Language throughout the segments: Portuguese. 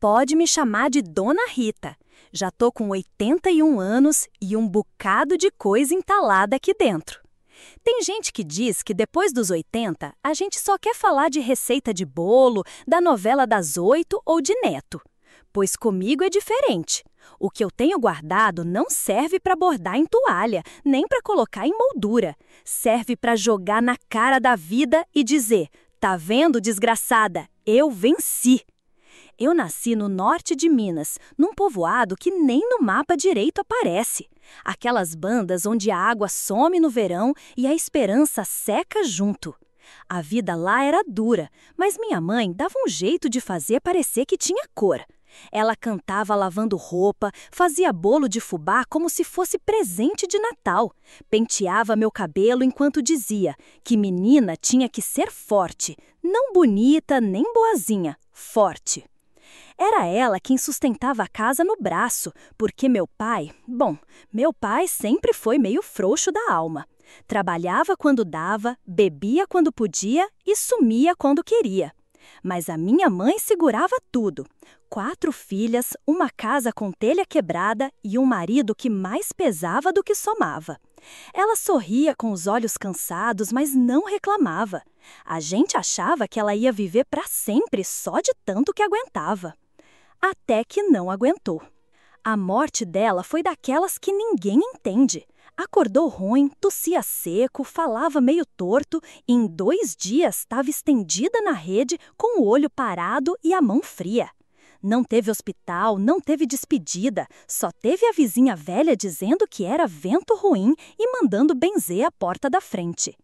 Pode me chamar de Dona Rita. Já tô com 81 anos e um bocado de coisa entalada aqui dentro. Tem gente que diz que depois dos 80, a gente só quer falar de receita de bolo, da novela das 8 ou de neto. Pois comigo é diferente. O que eu tenho guardado não serve para bordar em toalha, nem para colocar em moldura. Serve para jogar na cara da vida e dizer: tá vendo, desgraçada? Eu venci! Eu nasci no norte de Minas, num povoado que nem no mapa direito aparece. Aquelas bandas onde a água some no verão e a esperança seca junto. A vida lá era dura, mas minha mãe dava um jeito de fazer parecer que tinha cor. Ela cantava lavando roupa, fazia bolo de fubá como se fosse presente de Natal. Penteava meu cabelo enquanto dizia que menina tinha que ser forte, não bonita nem boazinha, forte. Era ela quem sustentava a casa no braço, porque meu pai sempre foi meio frouxo da alma. Trabalhava quando dava, bebia quando podia e sumia quando queria. Mas a minha mãe segurava tudo. 4 filhas, uma casa com telha quebrada e um marido que mais pesava do que somava. Ela sorria com os olhos cansados, mas não reclamava. A gente achava que ela ia viver para sempre só de tanto que aguentava. Até que não aguentou. A morte dela foi daquelas que ninguém entende. Acordou ruim, tossia seco, falava meio torto e em 2 dias estava estendida na rede com o olho parado e a mão fria. Não teve hospital, não teve despedida, só teve a vizinha velha dizendo que era vento ruim e mandando benzer a porta da frente.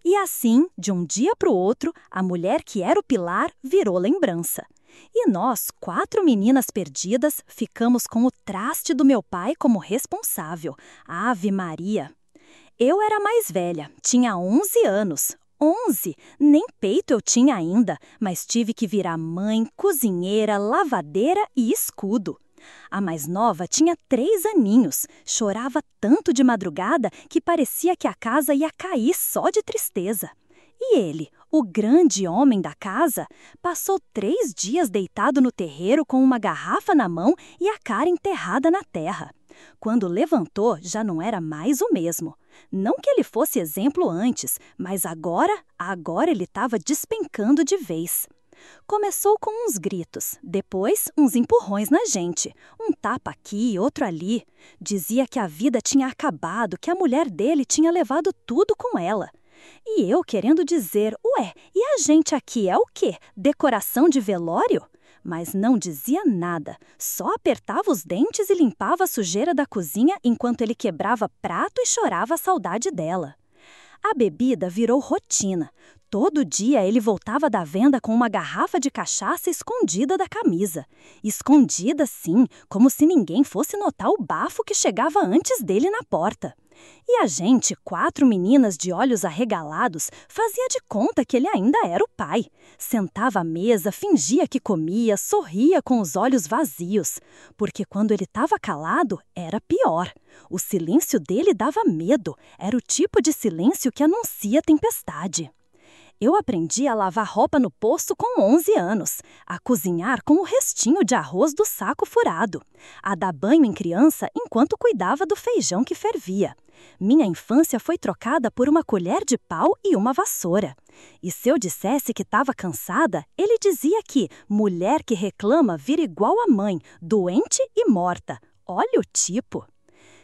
E assim, de um dia para o outro, a mulher que era o pilar virou lembrança. E nós, 4 meninas perdidas, ficamos com o traste do meu pai como responsável. Ave Maria! Eu era mais velha, tinha 11 anos. 11! Nem peito eu tinha ainda, mas tive que virar mãe, cozinheira, lavadeira e escudo. A mais nova tinha 3 aninhos, chorava tanto de madrugada que parecia que a casa ia cair só de tristeza. E ele, o grande homem da casa, passou 3 dias deitado no terreiro com uma garrafa na mão e a cara enterrada na terra. Quando levantou, já não era mais o mesmo. Não que ele fosse exemplo antes, mas agora ele estava despencando de vez. Começou com uns gritos, depois uns empurrões na gente, um tapa aqui, outro ali. Dizia que a vida tinha acabado, que a mulher dele tinha levado tudo com ela. E eu querendo dizer, ué, e a gente aqui é o quê? Decoração de velório? Mas não dizia nada, só apertava os dentes e limpava a sujeira da cozinha enquanto ele quebrava prato e chorava a saudade dela. A bebida virou rotina. Todo dia ele voltava da venda com uma garrafa de cachaça escondida da camisa. Escondida, sim, como se ninguém fosse notar o bafo que chegava antes dele na porta. E a gente, 4 meninas de olhos arregalados, fazia de conta que ele ainda era o pai. Sentava à mesa, fingia que comia, sorria com os olhos vazios. Porque quando ele estava calado, era pior. O silêncio dele dava medo. Era o tipo de silêncio que anuncia tempestade. Eu aprendi a lavar roupa no poço com 11 anos, a cozinhar com o restinho de arroz do saco furado, a dar banho em criança enquanto cuidava do feijão que fervia. Minha infância foi trocada por uma colher de pau e uma vassoura. E se eu dissesse que estava cansada, ele dizia que mulher que reclama vira igual a mãe, doente e morta. Olha o tipo!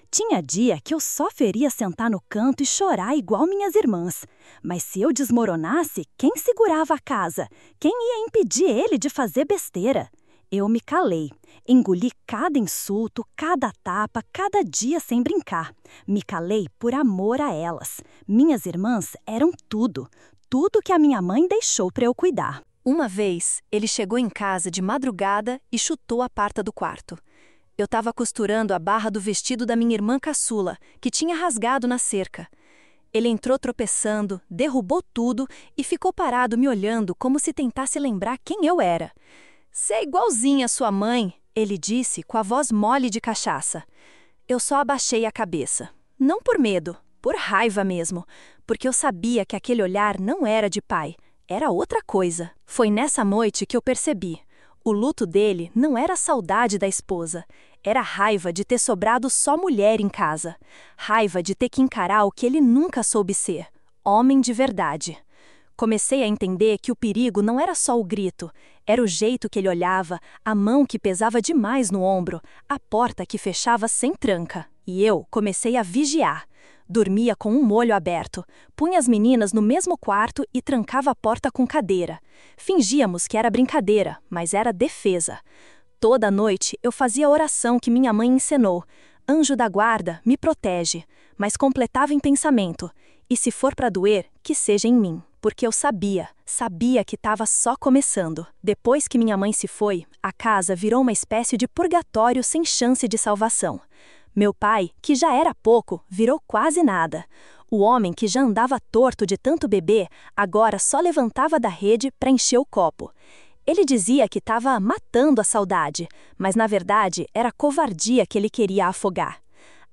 Tinha dia que eu só feria sentar no canto e chorar igual minhas irmãs. Mas se eu desmoronasse, quem segurava a casa? Quem ia impedir ele de fazer besteira? Eu me calei. Engoli cada insulto, cada tapa, cada dia sem brincar. Me calei por amor a elas. Minhas irmãs eram tudo. Tudo que a minha mãe deixou para eu cuidar. Uma vez, ele chegou em casa de madrugada e chutou a porta do quarto. Eu estava costurando a barra do vestido da minha irmã caçula, que tinha rasgado na cerca. Ele entrou tropeçando, derrubou tudo e ficou parado me olhando como se tentasse lembrar quem eu era. "Cê é igualzinha a sua mãe", ele disse com a voz mole de cachaça. Eu só abaixei a cabeça. Não por medo, por raiva mesmo, porque eu sabia que aquele olhar não era de pai, era outra coisa. Foi nessa noite que eu percebi. O luto dele não era a saudade da esposa, era raiva de ter sobrado só mulher em casa, raiva de ter que encarar o que ele nunca soube ser, homem de verdade. Comecei a entender que o perigo não era só o grito, era o jeito que ele olhava, a mão que pesava demais no ombro, a porta que fechava sem tranca. E eu comecei a vigiar. Dormia com um olho aberto, punha as meninas no mesmo quarto e trancava a porta com cadeira. Fingíamos que era brincadeira, mas era defesa. Toda noite eu fazia a oração que minha mãe ensinou. Anjo da guarda, me protege. Mas completava em pensamento. E se for para doer, que seja em mim. Porque eu sabia que estava só começando. Depois que minha mãe se foi, a casa virou uma espécie de purgatório sem chance de salvação. Meu pai, que já era pouco, virou quase nada. O homem que já andava torto de tanto beber, agora só levantava da rede para encher o copo. Ele dizia que estava matando a saudade, mas na verdade era covardia que ele queria afogar.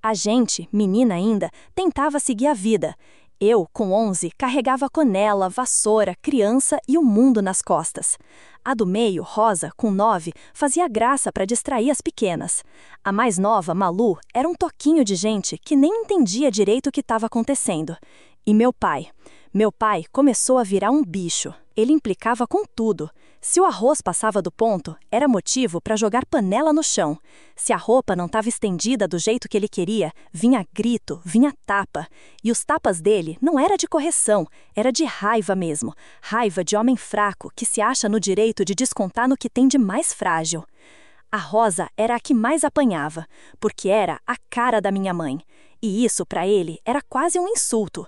A gente, menina ainda, tentava seguir a vida. Eu, com 11, carregava conela, vassoura, criança e o mundo nas costas. A do meio, Rosa, com 9, fazia graça para distrair as pequenas. A mais nova, Malu, era um toquinho de gente que nem entendia direito o que estava acontecendo. E meu pai? Meu pai começou a virar um bicho. Ele implicava com tudo. Se o arroz passava do ponto, era motivo para jogar panela no chão. Se a roupa não estava estendida do jeito que ele queria, vinha grito, vinha tapa. E os tapas dele não era de correção, era de raiva mesmo. Raiva de homem fraco que se acha no direito de descontar no que tem de mais frágil. A Rosa era a que mais apanhava, porque era a cara da minha mãe. E isso, para ele, era quase um insulto.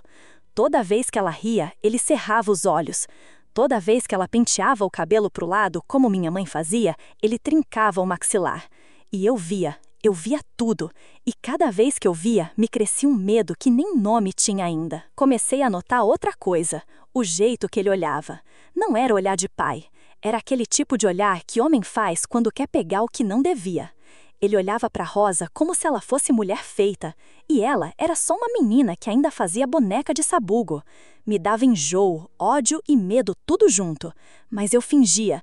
Toda vez que ela ria, ele cerrava os olhos. Toda vez que ela penteava o cabelo para o lado, como minha mãe fazia, ele trincava o maxilar. E eu via tudo. E cada vez que eu via, me crescia um medo que nem nome tinha ainda. Comecei a notar outra coisa, o jeito que ele olhava. Não era olhar de pai, era aquele tipo de olhar que homem faz quando quer pegar o que não devia. Ele olhava para Rosa como se ela fosse mulher feita, e ela era só uma menina que ainda fazia boneca de sabugo. Me dava enjoo, ódio e medo tudo junto. Mas eu fingia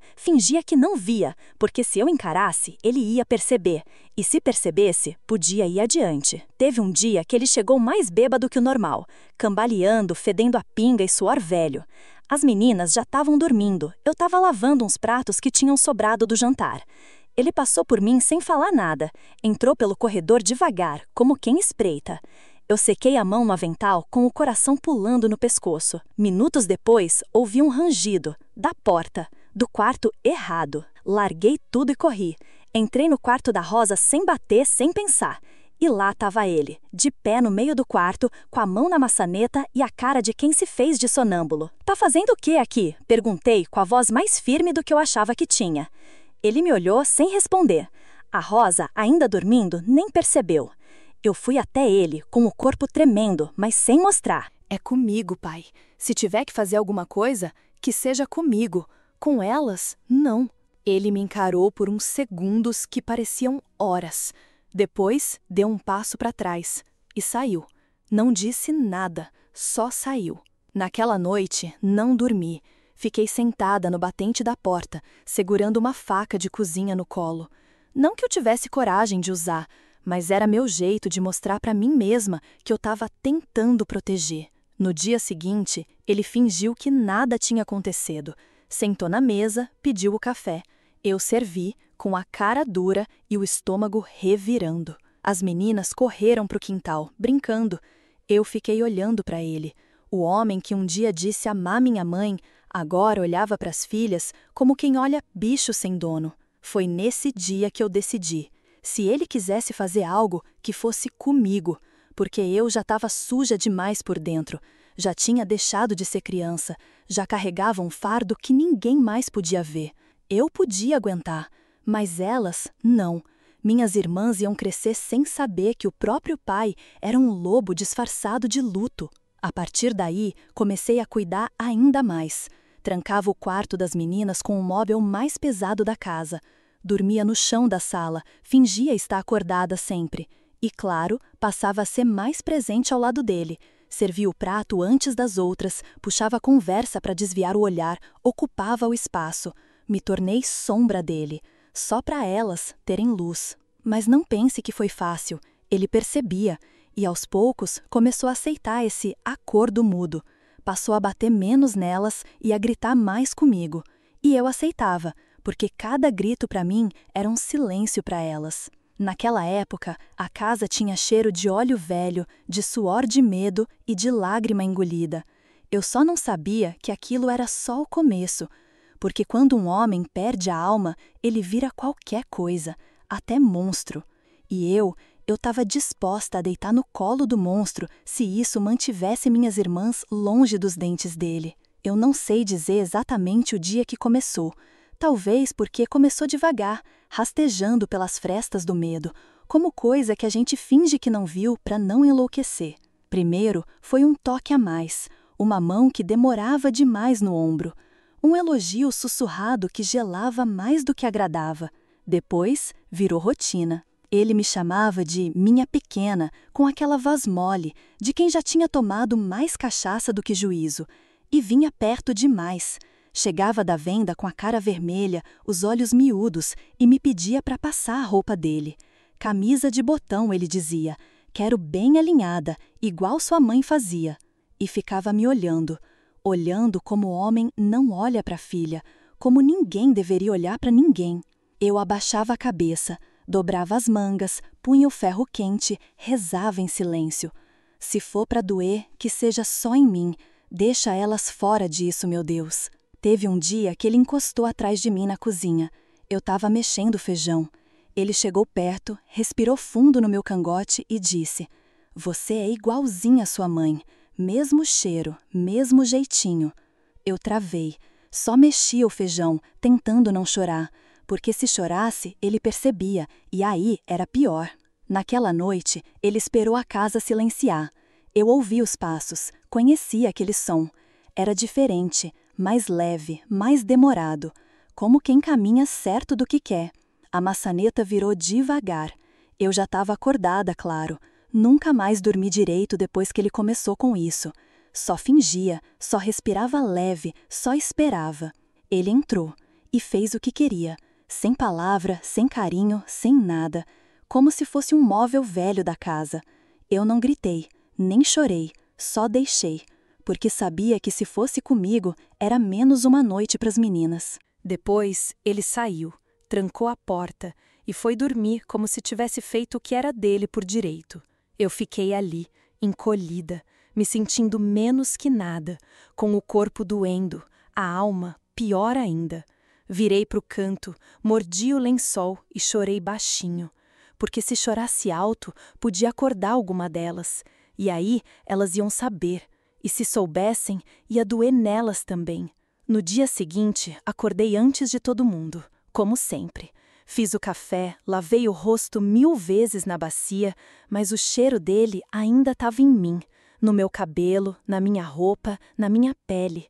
que não via, porque se eu encarasse, ele ia perceber. E se percebesse, podia ir adiante. Teve um dia que ele chegou mais bêbado que o normal, cambaleando, fedendo a pinga e suor velho. As meninas já estavam dormindo, eu estava lavando uns pratos que tinham sobrado do jantar. Ele passou por mim sem falar nada, entrou pelo corredor devagar, como quem espreita. Eu sequei a mão no avental com o coração pulando no pescoço. Minutos depois, ouvi um rangido, da porta, do quarto errado. Larguei tudo e corri. Entrei no quarto da Rosa sem bater, sem pensar. E lá estava ele, de pé no meio do quarto, com a mão na maçaneta e a cara de quem se fez de sonâmbulo. "Tá fazendo o quê aqui?" perguntei com a voz mais firme do que eu achava que tinha. Ele me olhou sem responder. A Rosa, ainda dormindo, nem percebeu. Eu fui até ele, com o corpo tremendo, mas sem mostrar. "É comigo, pai. Se tiver que fazer alguma coisa, que seja comigo. Com elas, não." Ele me encarou por uns segundos que pareciam horas. Depois, deu um passo para trás e saiu. Não disse nada, só saiu. Naquela noite, não dormi. Fiquei sentada no batente da porta, segurando uma faca de cozinha no colo. Não que eu tivesse coragem de usar, mas era meu jeito de mostrar para mim mesma que eu estava tentando proteger. No dia seguinte, ele fingiu que nada tinha acontecido. Sentou na mesa, pediu o café. Eu servi, com a cara dura e o estômago revirando. As meninas correram para o quintal, brincando. Eu fiquei olhando para ele. O homem que um dia disse amar minha mãe, agora olhava para as filhas como quem olha bicho sem dono. Foi nesse dia que eu decidi. Se ele quisesse fazer algo, que fosse comigo, porque eu já estava suja demais por dentro. Já tinha deixado de ser criança, já carregava um fardo que ninguém mais podia ver. Eu podia aguentar, mas elas, não. Minhas irmãs iam crescer sem saber que o próprio pai era um lobo disfarçado de luto. A partir daí, comecei a cuidar ainda mais. Trancava o quarto das meninas com o móvel mais pesado da casa. Dormia no chão da sala, fingia estar acordada sempre. E, claro, passava a ser mais presente ao lado dele. Servia o prato antes das outras, puxava a conversa para desviar o olhar, ocupava o espaço. Me tornei sombra dele, só para elas terem luz. Mas não pense que foi fácil. Ele percebia e, aos poucos, começou a aceitar esse acordo mudo. Passou a bater menos nelas e a gritar mais comigo. E eu aceitava, porque cada grito para mim era um silêncio para elas. Naquela época, a casa tinha cheiro de óleo velho, de suor de medo e de lágrima engolida. Eu só não sabia que aquilo era só o começo, porque quando um homem perde a alma, ele vira qualquer coisa, até monstro. E eu estava disposta a deitar no colo do monstro se isso mantivesse minhas irmãs longe dos dentes dele. Eu não sei dizer exatamente o dia que começou. Talvez porque começou devagar, rastejando pelas frestas do medo, como coisa que a gente finge que não viu para não enlouquecer. Primeiro foi um toque a mais, uma mão que demorava demais no ombro, um elogio sussurrado que gelava mais do que agradava. Depois virou rotina. Ele me chamava de minha pequena, com aquela voz mole, de quem já tinha tomado mais cachaça do que juízo, e vinha perto demais. Chegava da venda com a cara vermelha, os olhos miúdos, e me pedia para passar a roupa dele. Camisa de botão, ele dizia, quero bem alinhada, igual sua mãe fazia. E ficava me olhando como homem não olha para a filha, como ninguém deveria olhar para ninguém. Eu abaixava a cabeça, dobrava as mangas, punha o ferro quente, rezava em silêncio. Se for para doer, que seja só em mim. Deixa elas fora disso, meu Deus. Teve um dia que ele encostou atrás de mim na cozinha. Eu estava mexendo o feijão. Ele chegou perto, respirou fundo no meu cangote e disse: "Você é igualzinha à sua mãe. Mesmo cheiro, mesmo jeitinho." Eu travei. Só mexia o feijão, tentando não chorar. Porque se chorasse, ele percebia, e aí era pior. Naquela noite, ele esperou a casa silenciar. Eu ouvi os passos, conhecia aquele som. Era diferente, mais leve, mais demorado, como quem caminha certo do que quer. A maçaneta virou devagar. Eu já estava acordada, claro. Nunca mais dormi direito depois que ele começou com isso. Só fingia, só respirava leve, só esperava. Ele entrou e fez o que queria. Sem palavra, sem carinho, sem nada. Como se fosse um móvel velho da casa. Eu não gritei, nem chorei, só deixei. Porque sabia que se fosse comigo, era menos uma noite para as meninas. Depois, ele saiu, trancou a porta e foi dormir como se tivesse feito o que era dele por direito. Eu fiquei ali, encolhida, me sentindo menos que nada, com o corpo doendo, a alma pior ainda. Virei para o canto, mordi o lençol e chorei baixinho, porque se chorasse alto, podia acordar alguma delas, e aí elas iam saber, e se soubessem, ia doer nelas também. No dia seguinte, acordei antes de todo mundo, como sempre. Fiz o café, lavei o rosto 1000 vezes na bacia, mas o cheiro dele ainda estava em mim, no meu cabelo, na minha roupa, na minha pele.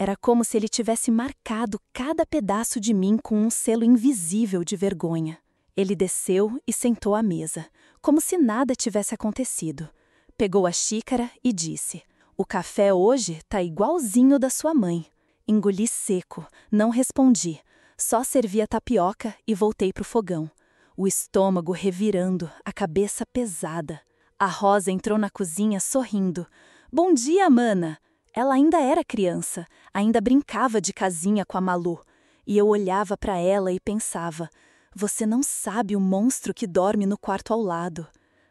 Era como se ele tivesse marcado cada pedaço de mim com um selo invisível de vergonha. Ele desceu e sentou à mesa, como se nada tivesse acontecido. Pegou a xícara e disse: "O café hoje tá igualzinho da sua mãe." Engoli seco, não respondi. Só servi a tapioca e voltei pro fogão. O estômago revirando, a cabeça pesada. A Rosa entrou na cozinha sorrindo. "Bom dia, mana!" Ela ainda era criança, ainda brincava de casinha com a Malu. E eu olhava para ela e pensava: você não sabe o monstro que dorme no quarto ao lado.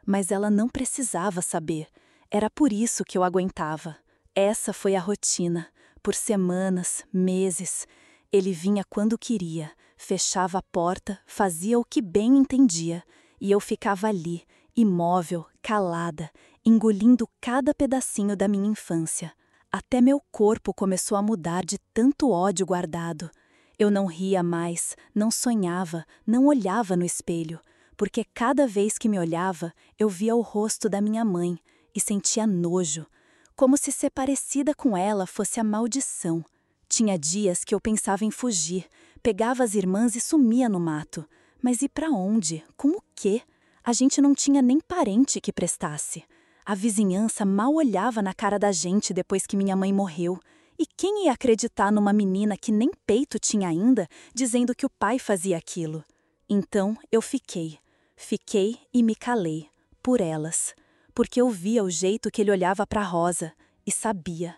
Mas ela não precisava saber. Era por isso que eu aguentava. Essa foi a rotina. Por semanas, meses. Ele vinha quando queria, fechava a porta, fazia o que bem entendia. E eu ficava ali, imóvel, calada, engolindo cada pedacinho da minha infância. Até meu corpo começou a mudar de tanto ódio guardado. Eu não ria mais, não sonhava, não olhava no espelho, porque cada vez que me olhava, eu via o rosto da minha mãe e sentia nojo, como se ser parecida com ela fosse a maldição. Tinha dias que eu pensava em fugir, pegava as irmãs e sumia no mato. Mas ir para onde? Com o quê? A gente não tinha nem parente que prestasse. A vizinhança mal olhava na cara da gente depois que minha mãe morreu, E quem ia acreditar numa menina que nem peito tinha ainda, dizendo que o pai fazia aquilo? Então eu fiquei e me calei, por elas, porque eu via o jeito que ele olhava para Rosa e sabia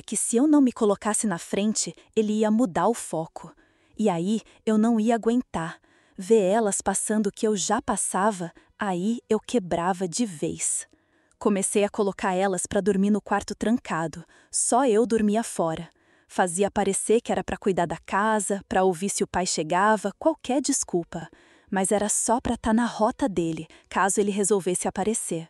que se eu não me colocasse na frente, ele ia mudar o foco. E aí eu não ia aguentar. Ver elas passando o que eu já passava, aí eu quebrava de vez. Comecei a colocar elas para dormir no quarto trancado, só eu dormia fora. Fazia parecer que era para cuidar da casa, para ouvir se o pai chegava, qualquer desculpa. Mas era só para estar na rota dele, caso ele resolvesse aparecer.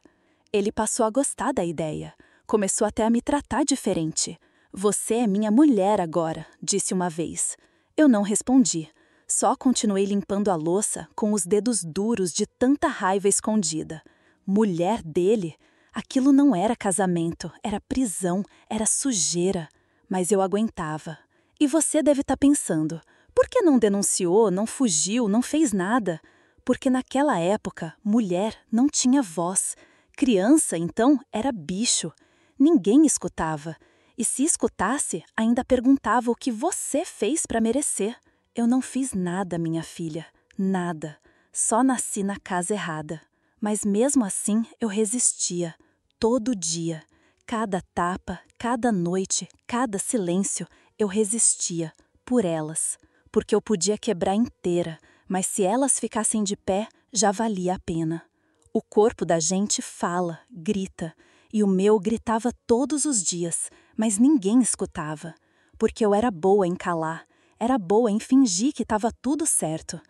Ele passou a gostar da ideia. Começou até a me tratar diferente. "Você é minha mulher agora", disse uma vez. Eu não respondi. Só continuei limpando a louça com os dedos duros de tanta raiva escondida. Mulher dele? Aquilo não era casamento, era prisão, era sujeira. Mas eu aguentava. E você deve estar pensando, por que não denunciou, não fugiu, não fez nada? Porque naquela época, mulher não tinha voz. Criança, então, era bicho. Ninguém escutava. E se escutasse, ainda perguntava o que você fez para merecer. Eu não fiz nada, minha filha. Nada. Só nasci na casa errada. Mas mesmo assim, eu resistia. Todo dia. Cada tapa, cada noite, cada silêncio, eu resistia. Por elas. Porque eu podia quebrar inteira. Mas se elas ficassem de pé, já valia a pena. O corpo da gente fala, grita. E o meu gritava todos os dias, mas ninguém escutava. Porque eu era boa em calar, era boa em fingir que estava tudo certo.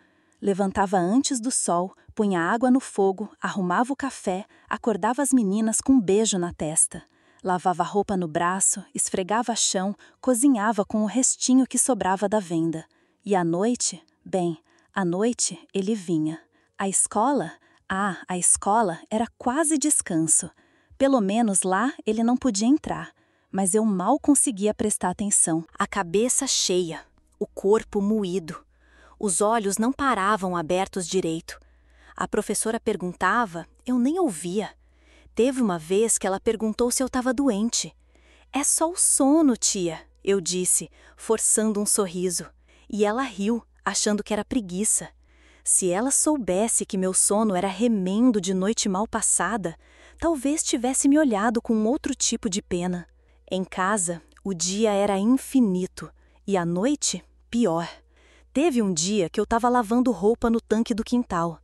Levantava antes do sol, punha água no fogo, arrumava o café, acordava as meninas com um beijo na testa. Lavava a roupa no braço, esfregava chão, cozinhava com o restinho que sobrava da venda. E à noite? Bem, à noite ele vinha. A escola? A escola era quase descanso. Pelo menos lá ele não podia entrar, mas eu mal conseguia prestar atenção. A cabeça cheia, o corpo moído. Os olhos não paravam abertos direito. A professora perguntava, eu nem ouvia. Teve uma vez que ela perguntou se eu estava doente. "É só o sono, tia", eu disse, forçando um sorriso. E ela riu, achando que era preguiça. Se ela soubesse que meu sono era remendo de noite mal passada, talvez tivesse me olhado com outro tipo de pena. Em casa, o dia era infinito e a noite, pior. Teve um dia que eu estava lavando roupa no tanque do quintal.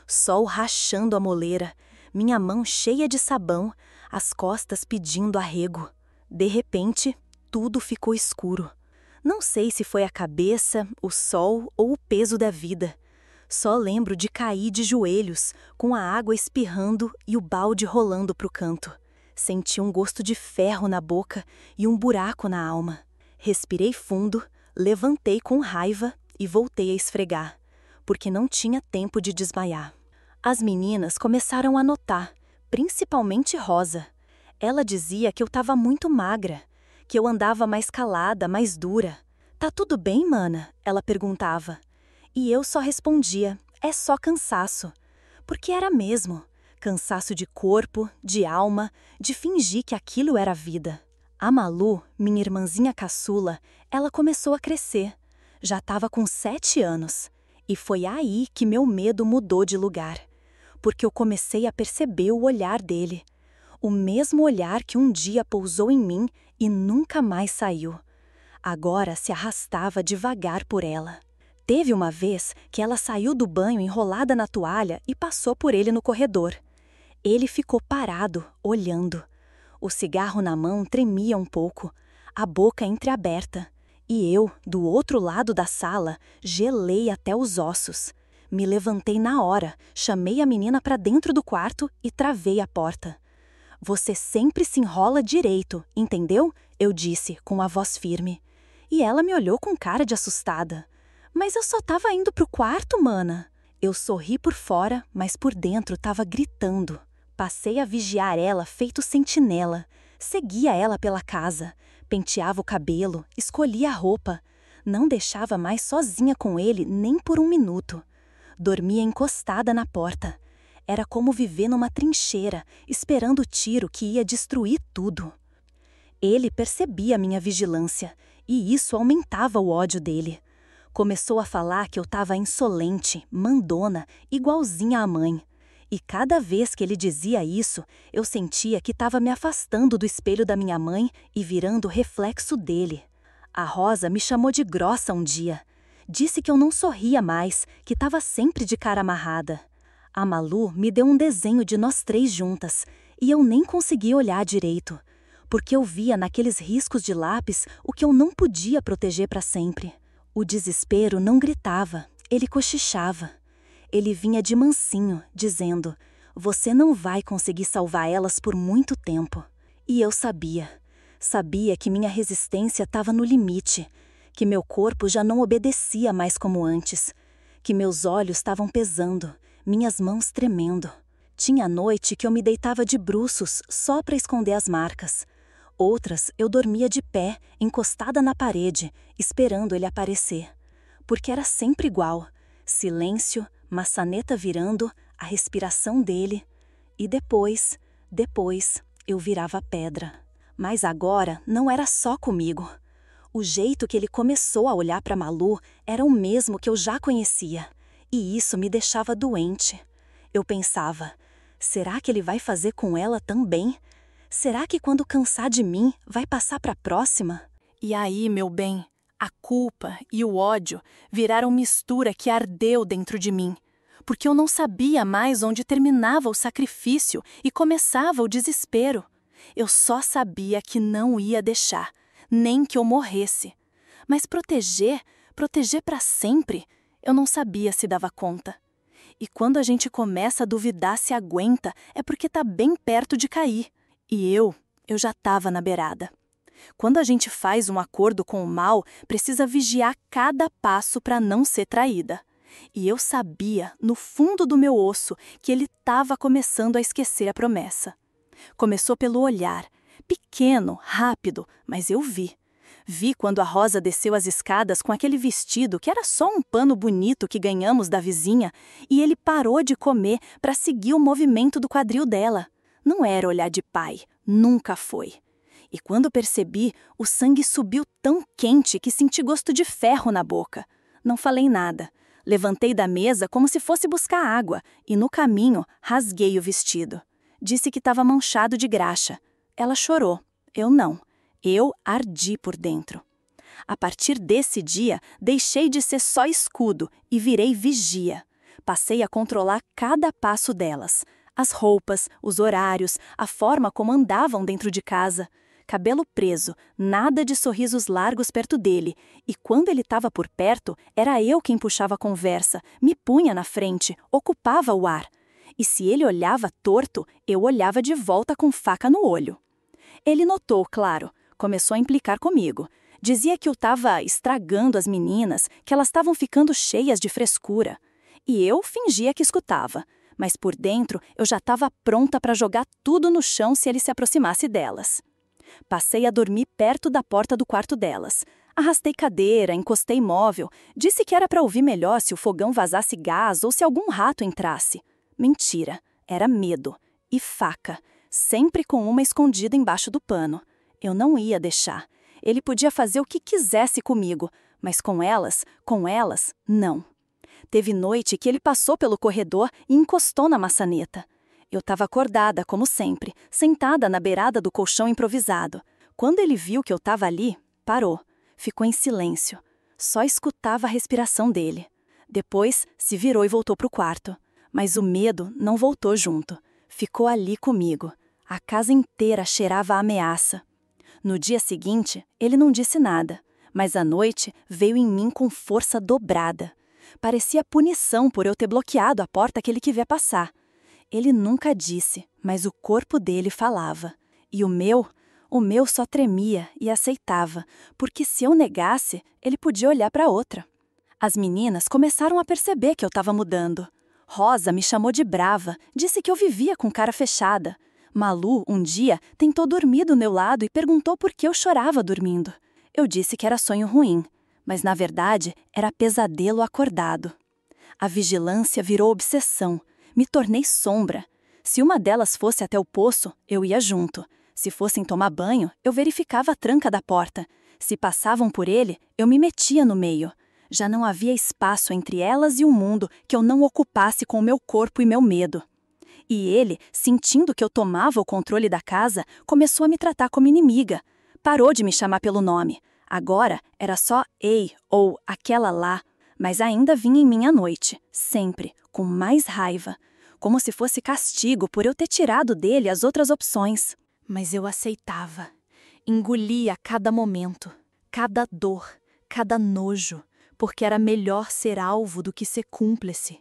Sol rachando a moleira, minha mão cheia de sabão, as costas pedindo arrego. De repente, tudo ficou escuro. Não sei se foi a cabeça, o sol ou o peso da vida. Só lembro de cair de joelhos, com a água espirrando e o balde rolando pro canto. Senti um gosto de ferro na boca e um buraco na alma. Respirei fundo, levantei com raiva e voltei a esfregar, porque não tinha tempo de desmaiar. As meninas começaram a notar, principalmente Rosa. Ela dizia que eu estava muito magra, que eu andava mais calada, mais dura. "Tá tudo bem, mana?" ela perguntava. E eu só respondia, "É só cansaço." Porque era mesmo. Cansaço de corpo, de alma, de fingir que aquilo era vida. A Malu, minha irmãzinha caçula, ela começou a crescer. Já estava com 7 anos. E foi aí que meu medo mudou de lugar. Porque eu comecei a perceber o olhar dele. O mesmo olhar que um dia pousou em mim e nunca mais saiu. Agora se arrastava devagar por ela. Teve uma vez que ela saiu do banho enrolada na toalha e passou por ele no corredor. Ele ficou parado, olhando. O cigarro na mão tremia um pouco, a boca entreaberta. E eu, do outro lado da sala, gelei até os ossos. Me levantei na hora, chamei a menina para dentro do quarto e travei a porta. "Você sempre se enrola direito, entendeu?" eu disse, com a voz firme. E ela me olhou com cara de assustada. "Mas eu só estava indo pro quarto, mana." Eu sorri por fora, mas por dentro estava gritando. Passei a vigiar ela feito sentinela. Seguia ela pela casa. Penteava o cabelo, escolhia a roupa. Não deixava mais sozinha com ele nem por um minuto. Dormia encostada na porta. Era como viver numa trincheira, esperando o tiro que ia destruir tudo. Ele percebia minha vigilância, e isso aumentava o ódio dele. Começou a falar que eu estava insolente, mandona, igualzinha à mãe. E cada vez que ele dizia isso, eu sentia que estava me afastando do espelho da minha mãe e virando reflexo dele. A Rosa me chamou de grossa um dia. Disse que eu não sorria mais, que estava sempre de cara amarrada. A Malu me deu um desenho de nós 3 juntas, e eu nem consegui olhar direito, porque eu via naqueles riscos de lápis o que eu não podia proteger para sempre. O desespero não gritava, ele cochichava. Ele vinha de mansinho, dizendo: "Você não vai conseguir salvar elas por muito tempo." E eu sabia. Sabia que minha resistência estava no limite, que meu corpo já não obedecia mais como antes, que meus olhos estavam pesando, minhas mãos tremendo. Tinha noite que eu me deitava de bruços só para esconder as marcas. Outras eu dormia de pé, encostada na parede, esperando ele aparecer. Porque era sempre igual: silêncio, maçaneta virando, a respiração dele. E depois eu virava pedra. Mas agora não era só comigo. O jeito que ele começou a olhar para Malu era o mesmo que eu já conhecia. E isso me deixava doente. Eu pensava: será que ele vai fazer com ela também? Será que quando cansar de mim, vai passar para a próxima? E aí, meu bem, a culpa e o ódio viraram mistura que ardeu dentro de mim, porque eu não sabia mais onde terminava o sacrifício e começava o desespero. Eu só sabia que não ia deixar, nem que eu morresse. Mas proteger para sempre, eu não sabia se dava conta. E quando a gente começa a duvidar se aguenta, é porque tá bem perto de cair. E eu já estava na beirada. Quando a gente faz um acordo com o mal, precisa vigiar cada passo para não ser traída. E eu sabia, no fundo do meu osso, que ele estava começando a esquecer a promessa. Começou pelo olhar, pequeno, rápido, mas eu vi. Vi quando a Rosa desceu as escadas com aquele vestido que era só um pano bonito que ganhamos da vizinha, e ele parou de comer para seguir o movimento do quadril dela. Não era olhar de pai, nunca foi. E quando percebi, o sangue subiu tão quente que senti gosto de ferro na boca. Não falei nada. Levantei da mesa como se fosse buscar água e, no caminho, rasguei o vestido. Disse que estava manchado de graxa. Ela chorou. Eu não. Eu ardi por dentro. A partir desse dia, deixei de ser só escudo e virei vigia. Passei a controlar cada passo delas. As roupas, os horários, a forma como andavam dentro de casa. Cabelo preso, nada de sorrisos largos perto dele. E quando ele estava por perto, era eu quem puxava a conversa, me punha na frente, ocupava o ar. E se ele olhava torto, eu olhava de volta com faca no olho. Ele notou, claro, começou a implicar comigo. Dizia que eu estava estragando as meninas, que elas estavam ficando cheias de frescura. E eu fingia que escutava. Mas por dentro eu já estava pronta para jogar tudo no chão se ele se aproximasse delas. Passei a dormir perto da porta do quarto delas. Arrastei cadeira, encostei móvel, disse que era para ouvir melhor se o fogão vazasse gás ou se algum rato entrasse. Mentira, era medo. E faca, sempre com uma escondida embaixo do pano. Eu não ia deixar. Ele podia fazer o que quisesse comigo, mas com elas, não. Teve noite que ele passou pelo corredor e encostou na maçaneta. Eu estava acordada, como sempre, sentada na beirada do colchão improvisado. Quando ele viu que eu estava ali, parou. Ficou em silêncio. Só escutava a respiração dele. Depois, se virou e voltou para o quarto. Mas o medo não voltou junto. Ficou ali comigo. A casa inteira cheirava a ameaça. No dia seguinte, ele não disse nada, mas à noite veio em mim com força dobrada. Parecia punição por eu ter bloqueado a porta que ele queria passar. Ele nunca disse, mas o corpo dele falava. E o meu só tremia e aceitava, porque se eu negasse, ele podia olhar para outra. As meninas começaram a perceber que eu estava mudando. Rosa me chamou de brava, disse que eu vivia com cara fechada. Malu, um dia, tentou dormir do meu lado e perguntou por que eu chorava dormindo. Eu disse que era sonho ruim, mas na verdade era pesadelo acordado. A vigilância virou obsessão. Me tornei sombra. Se uma delas fosse até o poço, eu ia junto. Se fossem tomar banho, eu verificava a tranca da porta. Se passavam por ele, eu me metia no meio. Já não havia espaço entre elas e o mundo que eu não ocupasse com o meu corpo e meu medo. E ele, sentindo que eu tomava o controle da casa, começou a me tratar como inimiga. Parou de me chamar pelo nome. Agora era só ei ou aquela lá, mas ainda vinha em mim à noite, sempre, com mais raiva, como se fosse castigo por eu ter tirado dele as outras opções. Mas eu aceitava, engolia cada momento, cada dor, cada nojo, porque era melhor ser alvo do que ser cúmplice.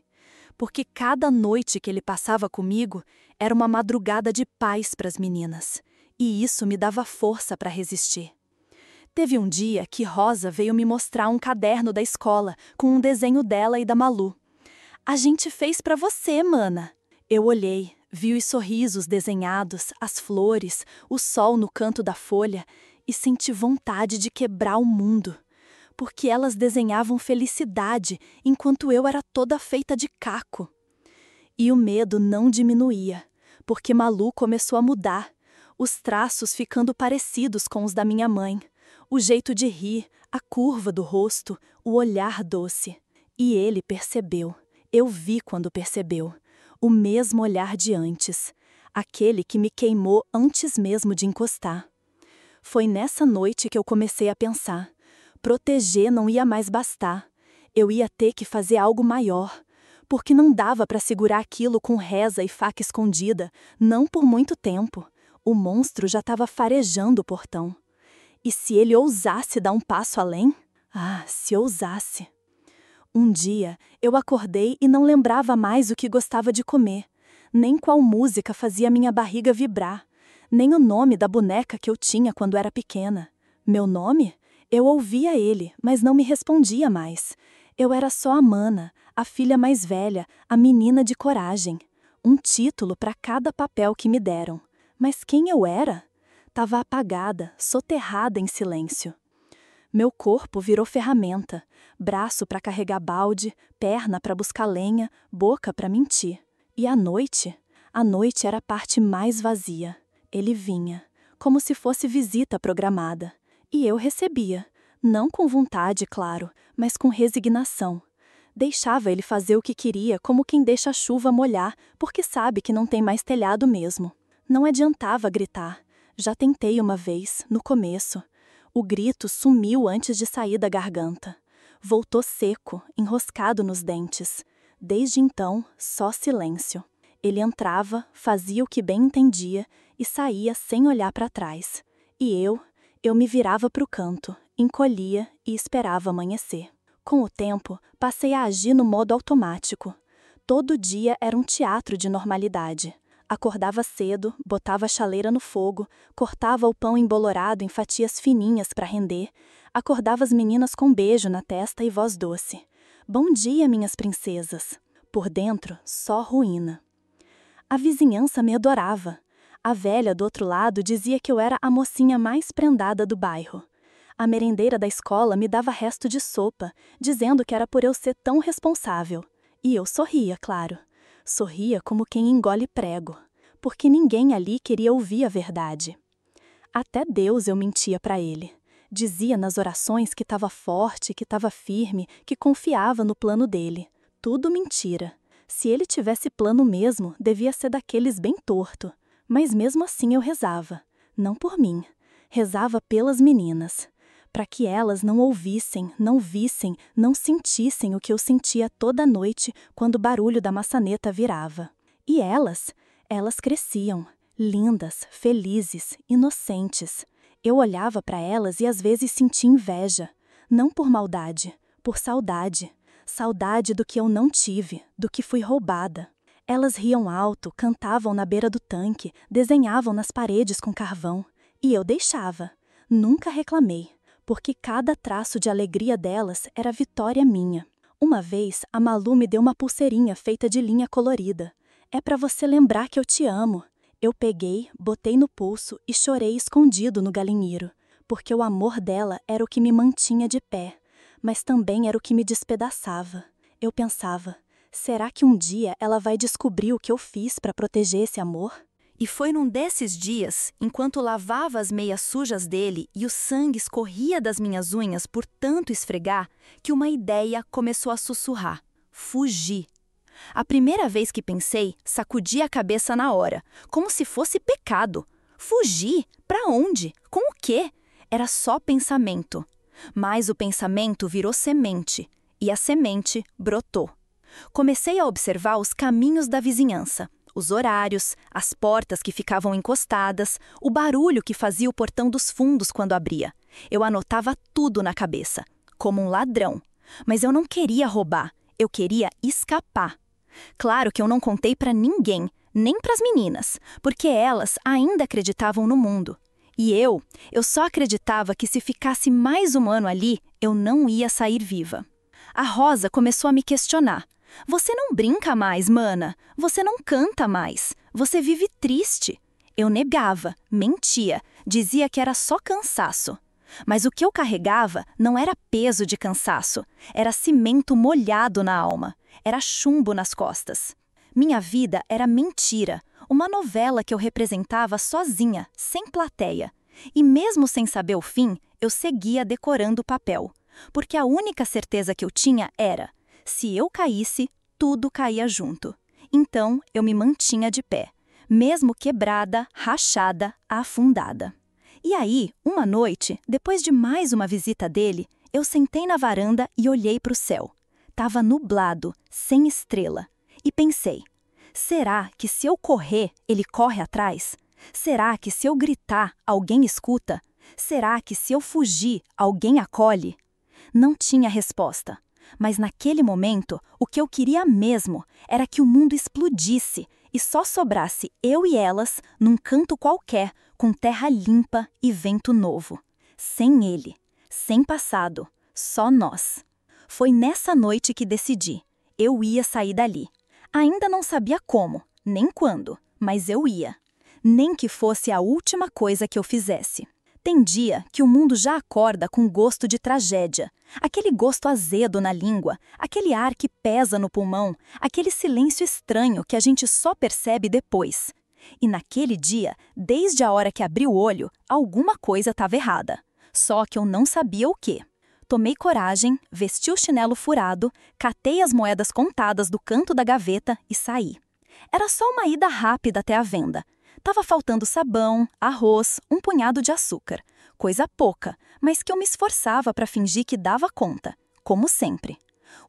Porque cada noite que ele passava comigo era uma madrugada de paz para as meninas, e isso me dava força para resistir. Teve um dia que Rosa veio me mostrar um caderno da escola com um desenho dela e da Malu. "A gente fez para você, mana." Eu olhei, vi os sorrisos desenhados, as flores, o sol no canto da folha e senti vontade de quebrar o mundo. Porque elas desenhavam felicidade enquanto eu era toda feita de caco. E o medo não diminuía, porque Malu começou a mudar, os traços ficando parecidos com os da minha mãe, o jeito de rir, a curva do rosto, o olhar doce. E ele percebeu, eu vi quando percebeu, o mesmo olhar de antes, aquele que me queimou antes mesmo de encostar. Foi nessa noite que eu comecei a pensar. Proteger não ia mais bastar. Eu ia ter que fazer algo maior, porque não dava para segurar aquilo com reza e faca escondida, não por muito tempo. O monstro já estava farejando o portão. E se ele ousasse dar um passo além? Ah, se ousasse! Um dia, eu acordei e não lembrava mais o que gostava de comer, nem qual música fazia minha barriga vibrar, nem o nome da boneca que eu tinha quando era pequena. Meu nome? Eu ouvia ele, mas não me respondia mais. Eu era só a Mana, a filha mais velha, a menina de coragem. Um título para cada papel que me deram. Mas quem eu era? Tava apagada, soterrada em silêncio. Meu corpo virou ferramenta, braço para carregar balde, perna para buscar lenha, boca para mentir. E a noite? A noite era a parte mais vazia. Ele vinha, como se fosse visita programada. E eu recebia, não com vontade, claro, mas com resignação. Deixava ele fazer o que queria, como quem deixa a chuva molhar, porque sabe que não tem mais telhado mesmo. Não adiantava gritar. Já tentei uma vez, no começo. O grito sumiu antes de sair da garganta. Voltou seco, enroscado nos dentes. Desde então, só silêncio. Ele entrava, fazia o que bem entendia e saía sem olhar para trás. E eu me virava para o canto, encolhia e esperava amanhecer. Com o tempo, passei a agir no modo automático. Todo dia era um teatro de normalidade. Acordava cedo, botava a chaleira no fogo, cortava o pão embolorado em fatias fininhas para render, acordava as meninas com beijo na testa e voz doce. "Bom dia, minhas princesas." Por dentro, só ruína. A vizinhança me adorava. A velha do outro lado dizia que eu era a mocinha mais prendada do bairro. A merendeira da escola me dava resto de sopa, dizendo que era por eu ser tão responsável. E eu sorria, claro. Sorria como quem engole prego, porque ninguém ali queria ouvir a verdade. Até Deus eu mentia para ele. Dizia nas orações que estava forte, que estava firme, que confiava no plano dele. Tudo mentira. Se ele tivesse plano mesmo, devia ser daqueles bem torto. Mas mesmo assim eu rezava. Não por mim. Rezava pelas meninas. Para que elas não ouvissem, não vissem, não sentissem o que eu sentia toda noite quando o barulho da maçaneta virava. E elas cresciam, lindas, felizes, inocentes. Eu olhava para elas e às vezes sentia inveja. Não por maldade, por saudade. Saudade do que eu não tive, do que fui roubada. Elas riam alto, cantavam na beira do tanque, desenhavam nas paredes com carvão. E eu deixava. Nunca reclamei, porque cada traço de alegria delas era vitória minha. Uma vez, a Malu me deu uma pulseirinha feita de linha colorida. "É para você lembrar que eu te amo." Eu peguei, botei no pulso e chorei escondido no galinheiro, porque o amor dela era o que me mantinha de pé, mas também era o que me despedaçava. Eu pensava, será que um dia ela vai descobrir o que eu fiz para proteger esse amor? E foi num desses dias, enquanto lavava as meias sujas dele e o sangue escorria das minhas unhas por tanto esfregar, que uma ideia começou a sussurrar: fugir. A primeira vez que pensei, sacudi a cabeça na hora, como se fosse pecado. Fugir? Para onde? Com o quê? Era só pensamento. Mas o pensamento virou semente, e a semente brotou. Comecei a observar os caminhos da vizinhança, os horários, as portas que ficavam encostadas, o barulho que fazia o portão dos fundos quando abria. Eu anotava tudo na cabeça, como um ladrão. Mas eu não queria roubar, eu queria escapar. Claro que eu não contei para ninguém, nem para as meninas, porque elas ainda acreditavam no mundo. E eu só acreditava que se ficasse mais um ano ali, eu não ia sair viva. A Rosa começou a me questionar. Você não brinca mais, mana. Você não canta mais. Você vive triste. Eu negava, mentia, dizia que era só cansaço. Mas o que eu carregava não era peso de cansaço, era cimento molhado na alma, era chumbo nas costas. Minha vida era mentira, uma novela que eu representava sozinha, sem plateia. E mesmo sem saber o fim, eu seguia decorando o papel. Porque a única certeza que eu tinha era: se eu caísse, tudo caía junto. Então eu me mantinha de pé, mesmo quebrada, rachada, afundada. E aí, uma noite, depois de mais uma visita dele, eu sentei na varanda e olhei para o céu. Tava nublado, sem estrela. E pensei: será que se eu correr, ele corre atrás? Será que se eu gritar, alguém escuta? Será que se eu fugir, alguém acolhe? Não tinha resposta. Mas naquele momento, o que eu queria mesmo era que o mundo explodisse e só sobrasse eu e elas num canto qualquer, com terra limpa e vento novo. Sem ele, sem passado, só nós. Foi nessa noite que decidi. Eu ia sair dali. Ainda não sabia como, nem quando, mas eu ia. Nem que fosse a última coisa que eu fizesse. Tem dia que o mundo já acorda com gosto de tragédia. Aquele gosto azedo na língua, aquele ar que pesa no pulmão, aquele silêncio estranho que a gente só percebe depois. E naquele dia, desde a hora que abri o olho, alguma coisa estava errada. Só que eu não sabia o quê. Tomei coragem, vesti o chinelo furado, catei as moedas contadas do canto da gaveta e saí. Era só uma ida rápida até a venda. Tava faltando sabão, arroz, um punhado de açúcar. Coisa pouca, mas que eu me esforçava para fingir que dava conta, como sempre.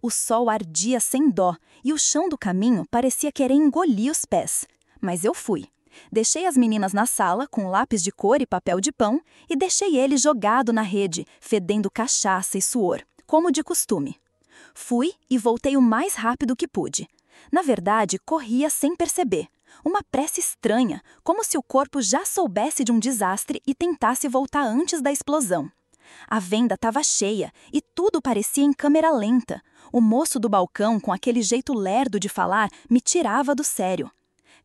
O sol ardia sem dó e o chão do caminho parecia querer engolir os pés. Mas eu fui. Deixei as meninas na sala com lápis de cor e papel de pão e deixei ele jogado na rede, fedendo cachaça e suor, como de costume. Fui e voltei o mais rápido que pude. Na verdade, corria sem perceber. Uma pressa estranha, como se o corpo já soubesse de um desastre e tentasse voltar antes da explosão. A venda estava cheia e tudo parecia em câmera lenta. O moço do balcão, com aquele jeito lerdo de falar, me tirava do sério.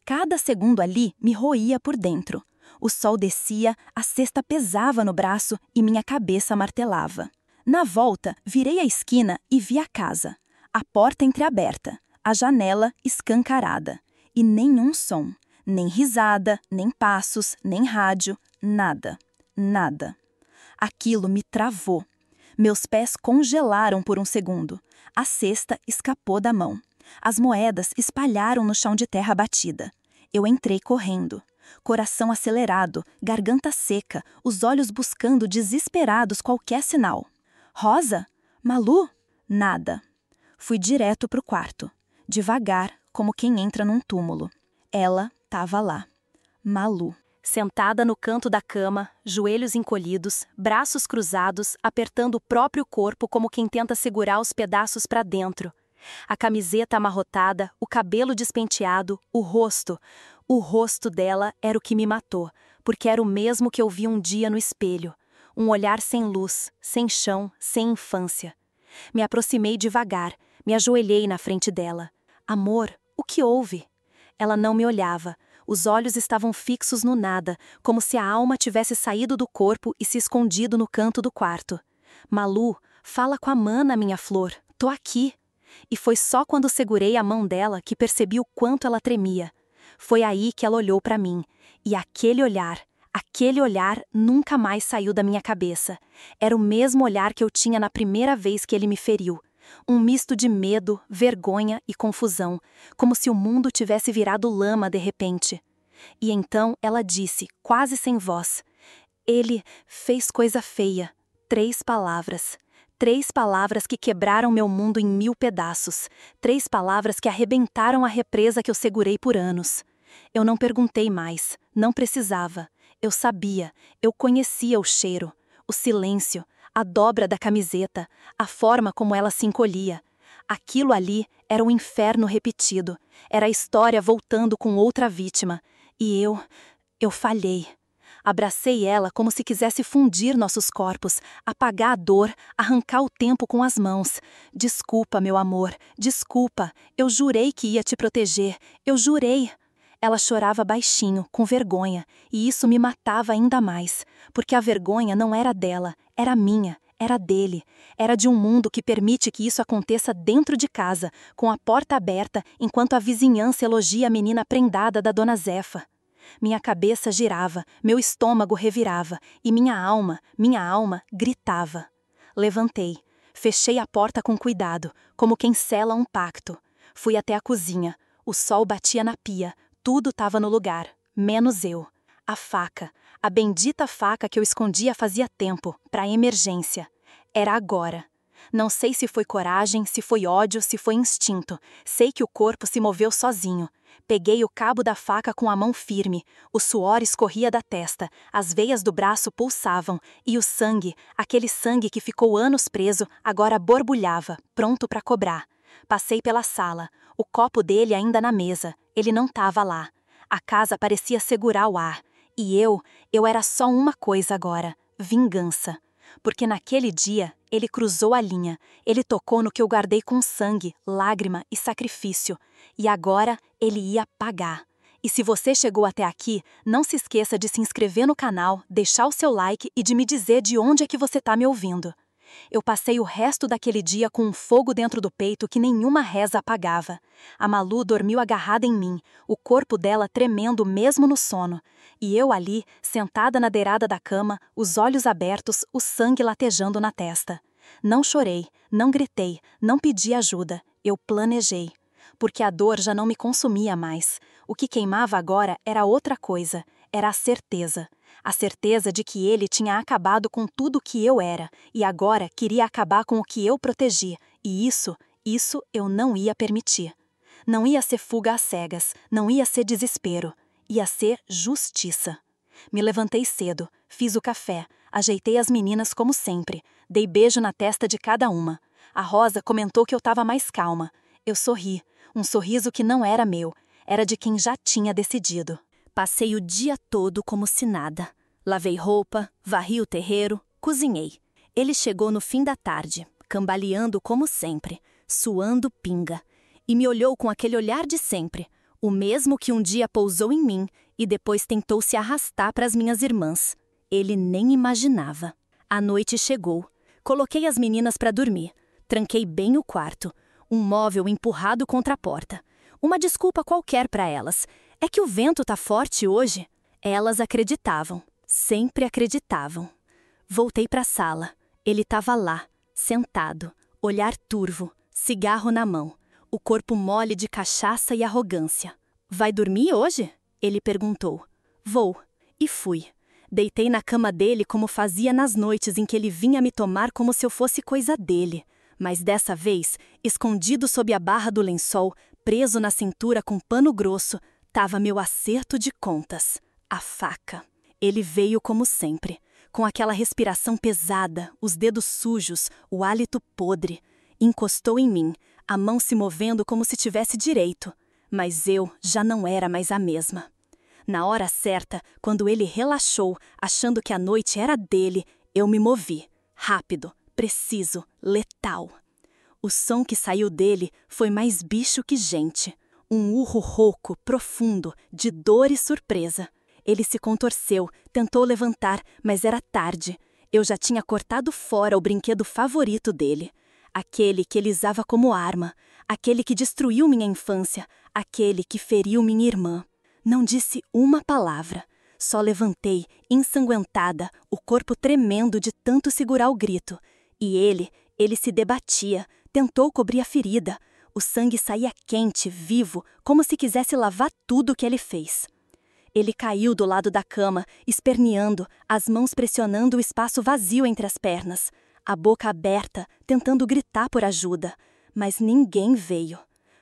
Cada segundo ali me roía por dentro. O sol descia, a cesta pesava no braço e minha cabeça martelava. Na volta, virei a esquina e vi a casa. A porta entreaberta, a janela escancarada. E nenhum som, nem risada, nem passos, nem rádio, nada, nada. Aquilo me travou. Meus pés congelaram por um segundo. A cesta escapou da mão. As moedas espalharam no chão de terra batida. Eu entrei correndo. Coração acelerado, garganta seca, os olhos buscando desesperados qualquer sinal. Rosa? Malu? Nada. Fui direto pro quarto. Devagar, como quem entra num túmulo. Ela estava lá. Malu. Sentada no canto da cama, joelhos encolhidos, braços cruzados, apertando o próprio corpo como quem tenta segurar os pedaços para dentro. A camiseta amarrotada, o cabelo despenteado, o rosto. O rosto dela era o que me matou, porque era o mesmo que eu vi um dia no espelho. Um olhar sem luz, sem chão, sem infância. Me aproximei devagar, me ajoelhei na frente dela. Amor, o que houve? Ela não me olhava. Os olhos estavam fixos no nada, como se a alma tivesse saído do corpo e se escondido no canto do quarto. Malu, fala com a mana, minha flor. Tô aqui. E foi só quando segurei a mão dela que percebi o quanto ela tremia. Foi aí que ela olhou para mim, e aquele olhar nunca mais saiu da minha cabeça. Era o mesmo olhar que eu tinha na primeira vez que ele me feriu. Um misto de medo, vergonha e confusão, como se o mundo tivesse virado lama de repente. E então ela disse, quase sem voz: "Ele fez coisa feia." 3 palavras. 3 palavras que quebraram meu mundo em 1000 pedaços. 3 palavras que arrebentaram a represa que eu segurei por anos. Eu não perguntei mais, não precisava. Eu sabia, eu conhecia o cheiro, o silêncio, a dobra da camiseta, a forma como ela se encolhia. Aquilo ali era um inferno repetido, era a história voltando com outra vítima. E eu falhei. Abracei ela como se quisesse fundir nossos corpos, apagar a dor, arrancar o tempo com as mãos. "Desculpa, meu amor, desculpa. Eu jurei que ia te proteger. Eu jurei." Ela chorava baixinho, com vergonha, e isso me matava ainda mais, porque a vergonha não era dela, era minha, era dele. Era de um mundo que permite que isso aconteça dentro de casa, com a porta aberta, enquanto a vizinhança elogia a menina prendada da Dona Zefa. Minha cabeça girava, meu estômago revirava, e minha alma, gritava. Levantei, fechei a porta com cuidado, como quem sela um pacto. Fui até a cozinha. O sol batia na pia, tudo estava no lugar, menos eu. A faca, a bendita faca que eu escondia fazia tempo, para emergência. Era agora. Não sei se foi coragem, se foi ódio, se foi instinto. Sei que o corpo se moveu sozinho. Peguei o cabo da faca com a mão firme. O suor escorria da testa, as veias do braço pulsavam, e o sangue, aquele sangue que ficou anos preso, agora borbulhava, pronto para cobrar. Passei pela sala, o copo dele ainda na mesa. Ele não estava lá. A casa parecia segurar o ar. E eu era só uma coisa agora: vingança. Porque naquele dia, ele cruzou a linha. Ele tocou no que eu guardei com sangue, lágrima e sacrifício. E agora, ele ia pagar. E se você chegou até aqui, não se esqueça de se inscrever no canal, deixar o seu like e de me dizer de onde é que você está me ouvindo. Eu passei o resto daquele dia com um fogo dentro do peito que nenhuma reza apagava. A Malu dormiu agarrada em mim, o corpo dela tremendo mesmo no sono. E eu ali, sentada na beirada da cama, os olhos abertos, o sangue latejando na testa. Não chorei, não gritei, não pedi ajuda. Eu planejei. Porque a dor já não me consumia mais. O que queimava agora era outra coisa, era a certeza. A certeza de que ele tinha acabado com tudo o que eu era, e agora queria acabar com o que eu protegi, e isso eu não ia permitir. Não ia ser fuga às cegas, não ia ser desespero, ia ser justiça. Me levantei cedo, fiz o café, ajeitei as meninas como sempre, dei beijo na testa de cada uma. A Rosa comentou que eu estava mais calma. Eu sorri, um sorriso que não era meu, era de quem já tinha decidido. Passei o dia todo como se nada. Lavei roupa, varri o terreiro, cozinhei. Ele chegou no fim da tarde, cambaleando como sempre, suando pinga, e me olhou com aquele olhar de sempre, o mesmo que um dia pousou em mim e depois tentou se arrastar para as minhas irmãs. Ele nem imaginava. A noite chegou. Coloquei as meninas para dormir. Tranquei bem o quarto. Um móvel empurrado contra a porta. Uma desculpa qualquer para elas. É que o vento tá forte hoje. Elas acreditavam. Sempre acreditavam. Voltei para a sala. Ele estava lá, sentado, olhar turvo, cigarro na mão, o corpo mole de cachaça e arrogância. "Vai dormir hoje?" Ele perguntou. "Vou." E fui. Deitei na cama dele como fazia nas noites em que ele vinha me tomar como se eu fosse coisa dele. Mas dessa vez, escondido sob a barra do lençol, preso na cintura com pano grosso, estava meu acerto de contas. A faca. Ele veio como sempre, com aquela respiração pesada, os dedos sujos, o hálito podre. Encostou em mim, a mão se movendo como se tivesse direito. Mas eu já não era mais a mesma. Na hora certa, quando ele relaxou, achando que a noite era dele, eu me movi. Rápido, preciso, letal. O som que saiu dele foi mais bicho que gente. Um urro rouco, profundo, de dor e surpresa. Ele se contorceu, tentou levantar, mas era tarde. Eu já tinha cortado fora o brinquedo favorito dele. Aquele que ele usava como arma. Aquele que destruiu minha infância. Aquele que feriu minha irmã. Não disse uma palavra. Só levantei, ensanguentada, o corpo tremendo de tanto segurar o grito. E ele se debatia, tentou cobrir a ferida. O sangue saía quente, vivo, como se quisesse lavar tudo o que ele fez. Ele caiu do lado da cama, esperneando, as mãos pressionando o espaço vazio entre as pernas, a boca aberta, tentando gritar por ajuda. Mas ninguém veio,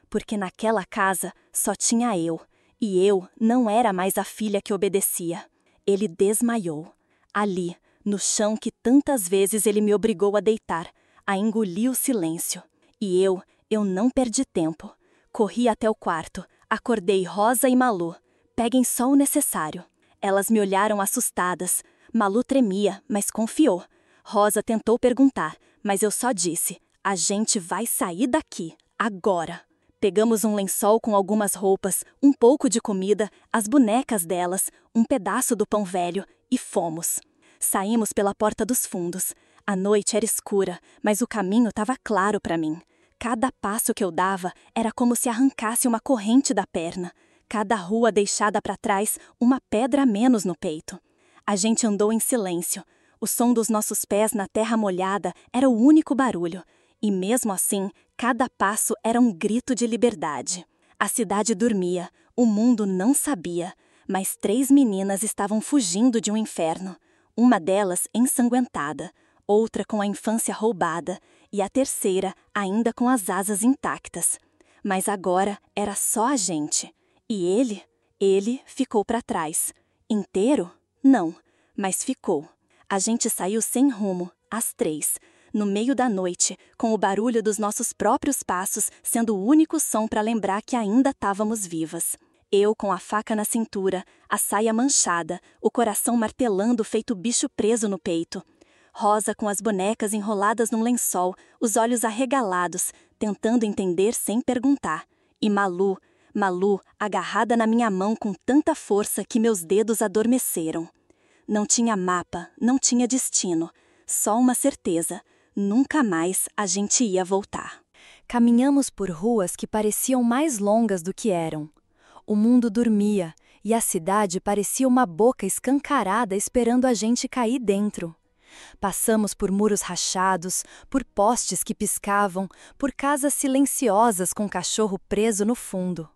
porque naquela casa só tinha eu, e eu não era mais a filha que obedecia. Ele desmaiou. Ali, no chão que tantas vezes ele me obrigou a deitar, a engolir o silêncio. E eu não perdi tempo. Corri até o quarto, acordei Rosa e Malu. Peguem só o necessário. Elas me olharam assustadas. Malu tremia, mas confiou. Rosa tentou perguntar, mas eu só disse: a gente vai sair daqui, agora. Pegamos um lençol com algumas roupas, um pouco de comida, as bonecas delas, um pedaço do pão velho e fomos. Saímos pela porta dos fundos. A noite era escura, mas o caminho estava claro para mim. Cada passo que eu dava era como se arrancasse uma corrente da perna. Cada rua deixada para trás, uma pedra a menos no peito. A gente andou em silêncio. O som dos nossos pés na terra molhada era o único barulho. E mesmo assim, cada passo era um grito de liberdade. A cidade dormia, o mundo não sabia, mas 3 meninas estavam fugindo de um inferno. Uma delas ensanguentada, outra com a infância roubada e a terceira ainda com as asas intactas. Mas agora era só a gente. E ele ficou para trás. Inteiro? Não, mas ficou. A gente saiu sem rumo, às 3, no meio da noite, com o barulho dos nossos próprios passos sendo o único som para lembrar que ainda estávamos vivas. Eu com a faca na cintura, a saia manchada, o coração martelando feito bicho preso no peito. Rosa com as bonecas enroladas num lençol, os olhos arregalados, tentando entender sem perguntar. E Malu agarrada na minha mão com tanta força que meus dedos adormeceram. Não tinha mapa, não tinha destino, só uma certeza: nunca mais a gente ia voltar. Caminhamos por ruas que pareciam mais longas do que eram. O mundo dormia e a cidade parecia uma boca escancarada esperando a gente cair dentro. Passamos por muros rachados, por postes que piscavam, por casas silenciosas com cachorro preso no fundo.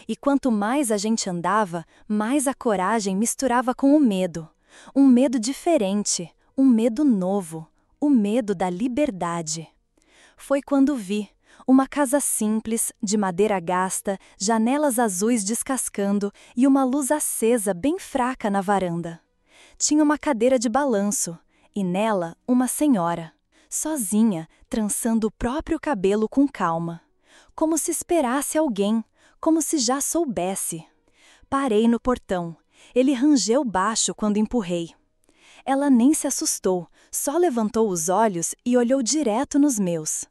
E quanto mais a gente andava, mais a coragem misturava com o medo. Um medo diferente, um medo novo, o medo da liberdade. Foi quando vi uma casa simples, de madeira gasta, janelas azuis descascando e uma luz acesa bem fraca na varanda. Tinha uma cadeira de balanço e nela uma senhora, sozinha, trançando o próprio cabelo com calma. Como se esperasse alguém, como se já soubesse. Parei no portão. Ele rangeu baixo quando empurrei. Ela nem se assustou, só levantou os olhos e olhou direto nos meus.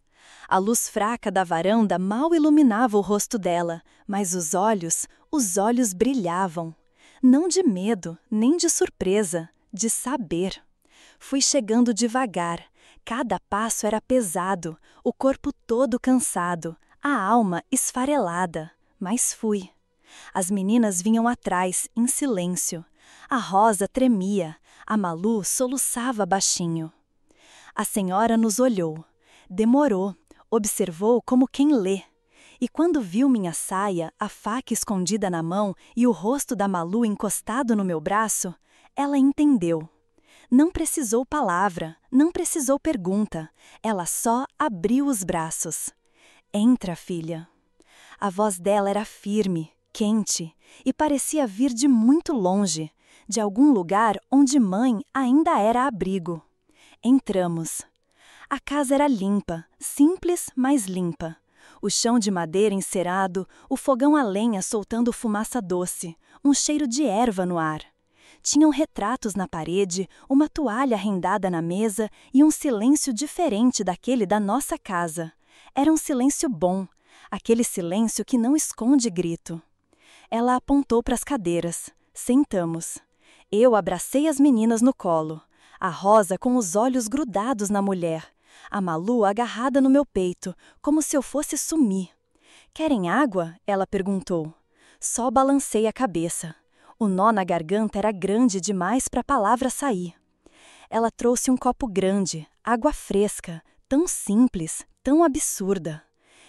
A luz fraca da varanda mal iluminava o rosto dela, mas os olhos brilhavam. Não de medo, nem de surpresa, de saber. Fui chegando devagar. Cada passo era pesado, o corpo todo cansado, a alma esfarelada. Mas fui. As meninas vinham atrás, em silêncio. A Rosa tremia, a Malu soluçava baixinho. A senhora nos olhou. Demorou, observou como quem lê. E quando viu minha saia, a faca escondida na mão e o rosto da Malu encostado no meu braço, ela entendeu. Não precisou palavra, não precisou pergunta. Ela só abriu os braços. Entra, filha. A voz dela era firme, quente, e parecia vir de muito longe, de algum lugar onde mãe ainda era abrigo. Entramos. A casa era limpa, simples, mas limpa. O chão de madeira encerado, o fogão a lenha soltando fumaça doce, um cheiro de erva no ar. Tinham retratos na parede, uma toalha rendada na mesa e um silêncio diferente daquele da nossa casa. Era um silêncio bom, aquele silêncio que não esconde grito. Ela apontou para as cadeiras. Sentamos. Eu abracei as meninas no colo. A Rosa com os olhos grudados na mulher. A Malu agarrada no meu peito, como se eu fosse sumir. Querem água? Ela perguntou. Só balancei a cabeça. O nó na garganta era grande demais para a palavra sair. Ela trouxe um copo grande, água fresca, tão simples, tão absurda.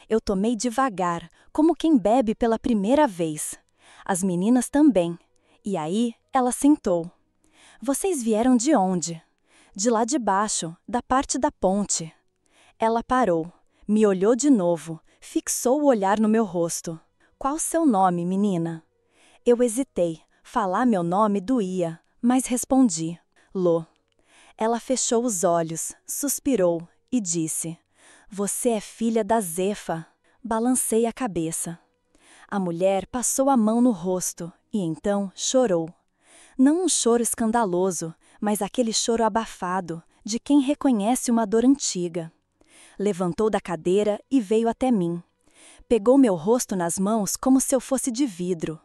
Eu tomei devagar, como quem bebe pela primeira vez. As meninas também. E aí, ela sentou. Vocês vieram de onde? De lá de baixo, da parte da ponte. Ela parou, me olhou de novo, fixou o olhar no meu rosto. Qual seu nome, menina? Eu hesitei. Falar meu nome doía, mas respondi. Lô. Ela fechou os olhos, suspirou e disse: Você é filha da Zefa. Balancei a cabeça. A mulher passou a mão no rosto e então chorou. Não um choro escandaloso, mas aquele choro abafado, de quem reconhece uma dor antiga. Levantou da cadeira e veio até mim. Pegou meu rosto nas mãos como se eu fosse de vidro.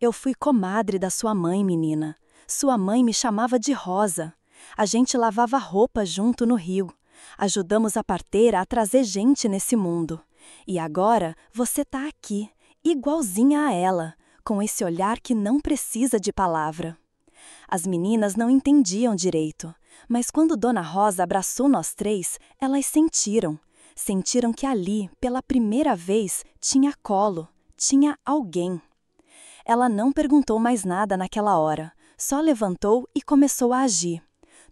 Eu fui comadre da sua mãe, menina. Sua mãe me chamava de Rosa. A gente lavava roupa junto no rio. Ajudamos a parteira a trazer gente nesse mundo. E agora você tá aqui, igualzinha a ela, com esse olhar que não precisa de palavra. As meninas não entendiam direito, mas quando Dona Rosa abraçou nós três, elas sentiram. Sentiram que ali, pela primeira vez, tinha colo, tinha alguém. Ela não perguntou mais nada naquela hora, só levantou e começou a agir.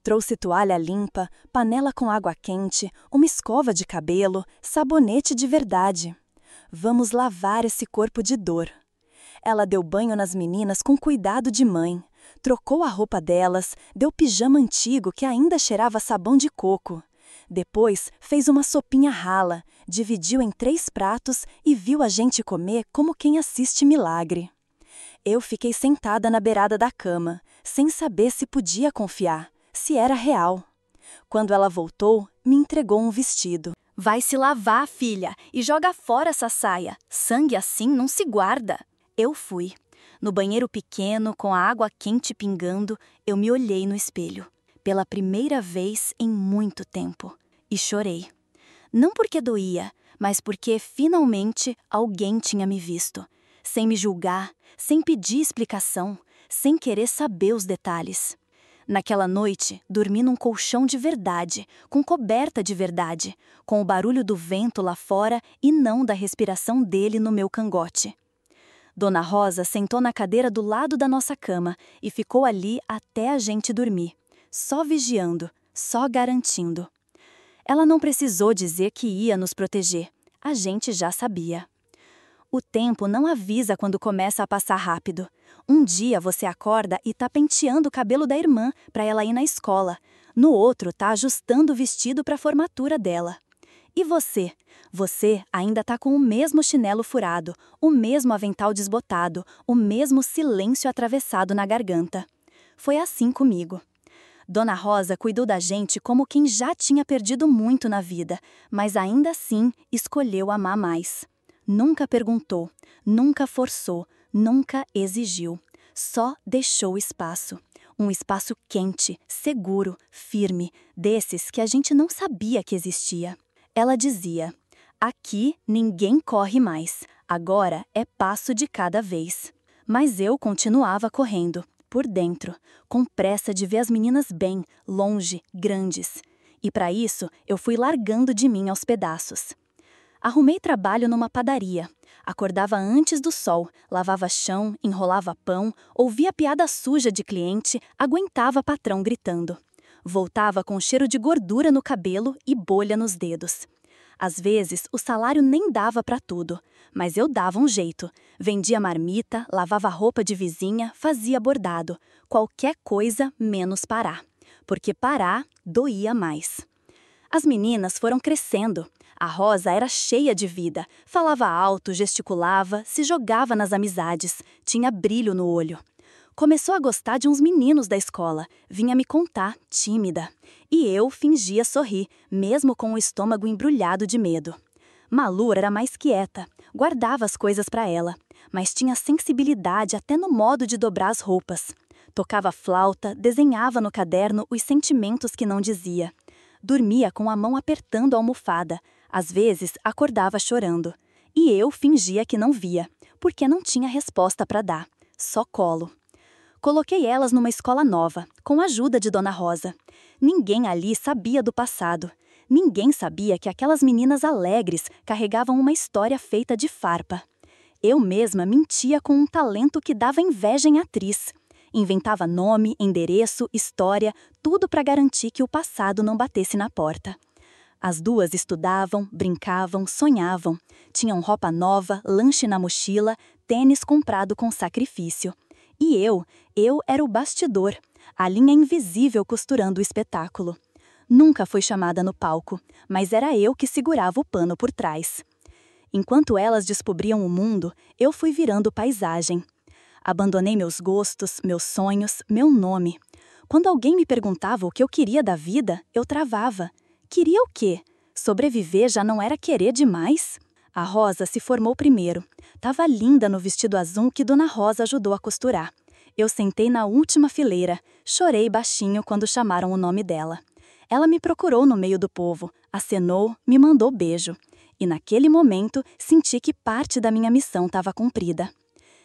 Trouxe toalha limpa, panela com água quente, uma escova de cabelo, sabonete de verdade. Vamos lavar esse corpo de dor. Ela deu banho nas meninas com cuidado de mãe. Trocou a roupa delas, deu pijama antigo que ainda cheirava sabão de coco. Depois fez uma sopinha rala, dividiu em 3 pratos e viu a gente comer como quem assiste milagre. Eu fiquei sentada na beirada da cama, sem saber se podia confiar, se era real. Quando ela voltou, me entregou um vestido. Vai se lavar, filha, e joga fora essa saia. Sangue assim não se guarda. Eu fui. No banheiro pequeno, com a água quente pingando, eu me olhei no espelho. Pela primeira vez em muito tempo. E chorei. Não porque doía, mas porque finalmente alguém tinha me visto. Sem me julgar, sem pedir explicação, sem querer saber os detalhes. Naquela noite, dormi num colchão de verdade, com coberta de verdade, com o barulho do vento lá fora e não da respiração dele no meu cangote. Dona Rosa sentou na cadeira do lado da nossa cama e ficou ali até a gente dormir, só vigiando, só garantindo. Ela não precisou dizer que ia nos proteger, a gente já sabia. O tempo não avisa quando começa a passar rápido. Um dia você acorda e tá penteando o cabelo da irmã para ela ir na escola. No outro tá ajustando o vestido para a formatura dela. E você? Você ainda tá com o mesmo chinelo furado, o mesmo avental desbotado, o mesmo silêncio atravessado na garganta. Foi assim comigo. Dona Rosa cuidou da gente como quem já tinha perdido muito na vida, mas ainda assim escolheu amar mais. Nunca perguntou, nunca forçou, nunca exigiu. Só deixou espaço. Um espaço quente, seguro, firme, desses que a gente não sabia que existia. Ela dizia: aqui ninguém corre mais, agora é passo de cada vez. Mas eu continuava correndo, por dentro, com pressa de ver as meninas bem, longe, grandes. E para isso eu fui largando de mim aos pedaços. Arrumei trabalho numa padaria. Acordava antes do sol, lavava chão, enrolava pão, ouvia piada suja de cliente, aguentava patrão gritando. Voltava com cheiro de gordura no cabelo e bolha nos dedos. Às vezes, o salário nem dava para tudo, mas eu dava um jeito. Vendia marmita, lavava roupa de vizinha, fazia bordado. Qualquer coisa menos parar. Porque parar doía mais. As meninas foram crescendo. A Rosa era cheia de vida, falava alto, gesticulava, se jogava nas amizades, tinha brilho no olho. Começou a gostar de uns meninos da escola, vinha me contar, tímida. E eu fingia sorrir, mesmo com o estômago embrulhado de medo. Malu era mais quieta, guardava as coisas para ela, mas tinha sensibilidade até no modo de dobrar as roupas. Tocava flauta, desenhava no caderno os sentimentos que não dizia. Dormia com a mão apertando a almofada. Às vezes, acordava chorando. E eu fingia que não via, porque não tinha resposta para dar, só colo. Coloquei elas numa escola nova, com a ajuda de Dona Rosa. Ninguém ali sabia do passado. Ninguém sabia que aquelas meninas alegres carregavam uma história feita de farpa. Eu mesma mentia com um talento que dava inveja em atriz. Inventava nome, endereço, história, tudo para garantir que o passado não batesse na porta. As duas estudavam, brincavam, sonhavam. Tinham roupa nova, lanche na mochila, tênis comprado com sacrifício. E eu era o bastidor, a linha invisível costurando o espetáculo. Nunca fui chamada no palco, mas era eu que segurava o pano por trás. Enquanto elas descobriam o mundo, eu fui virando paisagem. Abandonei meus gostos, meus sonhos, meu nome. Quando alguém me perguntava o que eu queria da vida, eu travava. Queria o quê? Sobreviver já não era querer demais? A Rosa se formou primeiro. Tava linda no vestido azul que Dona Rosa ajudou a costurar. Eu sentei na última fileira, chorei baixinho quando chamaram o nome dela. Ela me procurou no meio do povo, acenou, me mandou beijo. E naquele momento senti que parte da minha missão estava cumprida.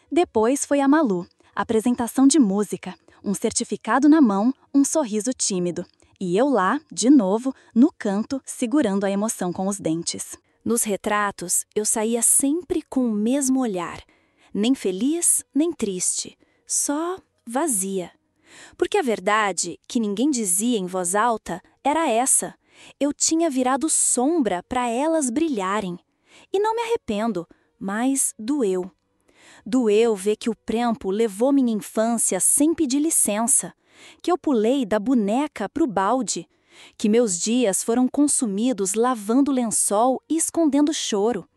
Depois foi a Malu, apresentação de música, um certificado na mão, um sorriso tímido. E eu lá, de novo, no canto, segurando a emoção com os dentes. Nos retratos, eu saía sempre com o mesmo olhar. Nem feliz, nem triste. Só vazia. Porque a verdade, que ninguém dizia em voz alta, era essa. Eu tinha virado sombra para elas brilharem. E não me arrependo, mas doeu. Doeu ver que o Prempo levou minha infância sem pedir licença. Que eu pulei da boneca para o balde, que meus dias foram consumidos lavando lençol e escondendo choro,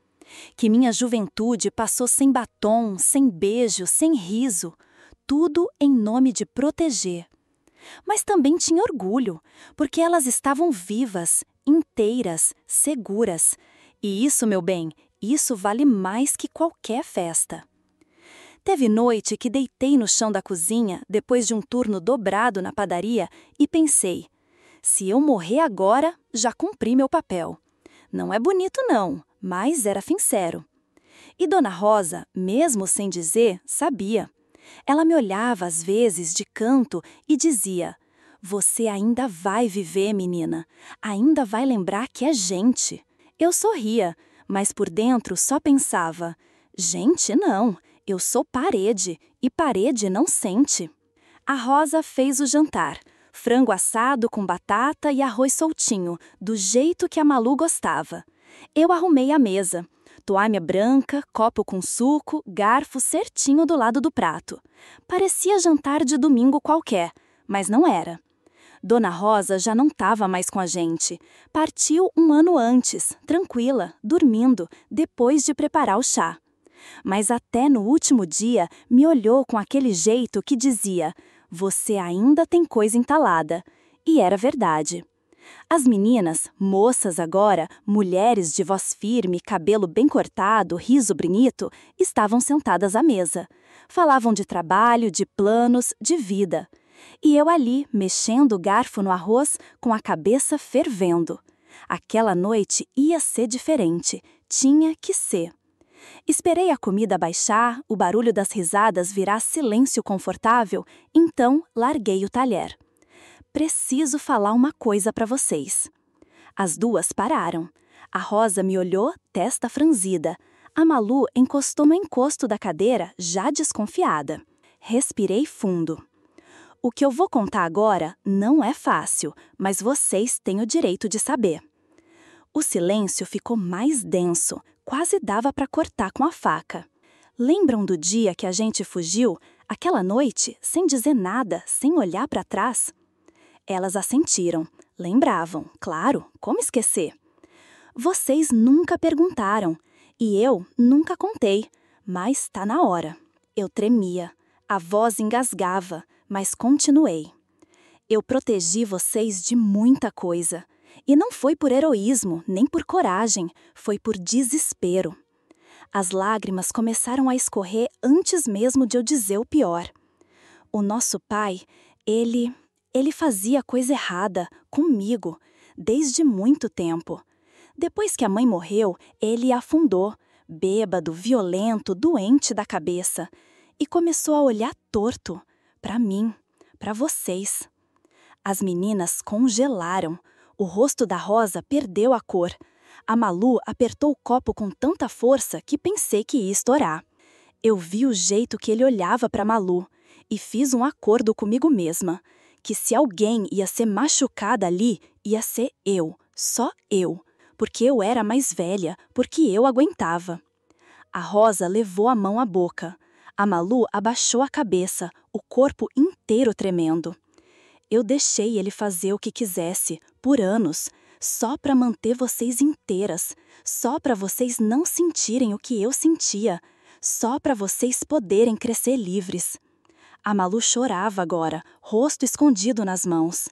que minha juventude passou sem batom, sem beijo, sem riso, tudo em nome de proteger. Mas também tinha orgulho, porque elas estavam vivas, inteiras, seguras. E isso, meu bem, isso vale mais que qualquer festa. Teve noite que deitei no chão da cozinha, depois de um turno dobrado na padaria, e pensei, se eu morrer agora, já cumpri meu papel. Não é bonito não, mas era sincero. E Dona Rosa, mesmo sem dizer, sabia. Ela me olhava às vezes de canto e dizia, você ainda vai viver, menina, ainda vai lembrar que é gente. Eu sorria, mas por dentro só pensava, gente não. Eu sou parede, e parede não sente. A Rosa fez o jantar. Frango assado com batata e arroz soltinho, do jeito que a Malu gostava. Eu arrumei a mesa. Toalha branca, copo com suco, garfo certinho do lado do prato. Parecia jantar de domingo qualquer, mas não era. Dona Rosa já não estava mais com a gente. Partiu um ano antes, tranquila, dormindo, depois de preparar o chá. Mas até no último dia me olhou com aquele jeito que dizia, você ainda tem coisa entalada. E era verdade. As meninas, moças agora, mulheres de voz firme, cabelo bem cortado, riso bonito, estavam sentadas à mesa. Falavam de trabalho, de planos, de vida. E eu ali, mexendo o garfo no arroz, com a cabeça fervendo. Aquela noite ia ser diferente, tinha que ser. Esperei a comida baixar, o barulho das risadas virar silêncio confortável, então larguei o talher. Preciso falar uma coisa para vocês. As duas pararam. A Rosa me olhou, testa franzida. A Malu encostou no encosto da cadeira, já desconfiada. Respirei fundo. O que eu vou contar agora não é fácil, mas vocês têm o direito de saber. O silêncio ficou mais denso, quase dava para cortar com a faca. Lembram do dia que a gente fugiu, aquela noite, sem dizer nada, sem olhar para trás? Elas assentiram. Lembravam, claro, como esquecer? Vocês nunca perguntaram, e eu nunca contei, mas tá na hora. Eu tremia, a voz engasgava, mas continuei. Eu protegi vocês de muita coisa. E não foi por heroísmo, nem por coragem, foi por desespero. As lágrimas começaram a escorrer antes mesmo de eu dizer o pior. O nosso pai, ele fazia coisa errada, comigo, desde muito tempo. Depois que a mãe morreu, ele afundou, bêbado, violento, doente da cabeça, e começou a olhar torto para mim, para vocês. As meninas congelaram. O rosto da Rosa perdeu a cor. A Malu apertou o copo com tanta força que pensei que ia estourar. Eu vi o jeito que ele olhava para Malu e fiz um acordo comigo mesma, que se alguém ia ser machucada ali, ia ser eu, só eu, porque eu era mais velha, porque eu aguentava. A Rosa levou a mão à boca. A Malu abaixou a cabeça, o corpo inteiro tremendo. Eu deixei ele fazer o que quisesse, por anos, só para manter vocês inteiras, só para vocês não sentirem o que eu sentia, só para vocês poderem crescer livres. A Malu chorava agora, rosto escondido nas mãos.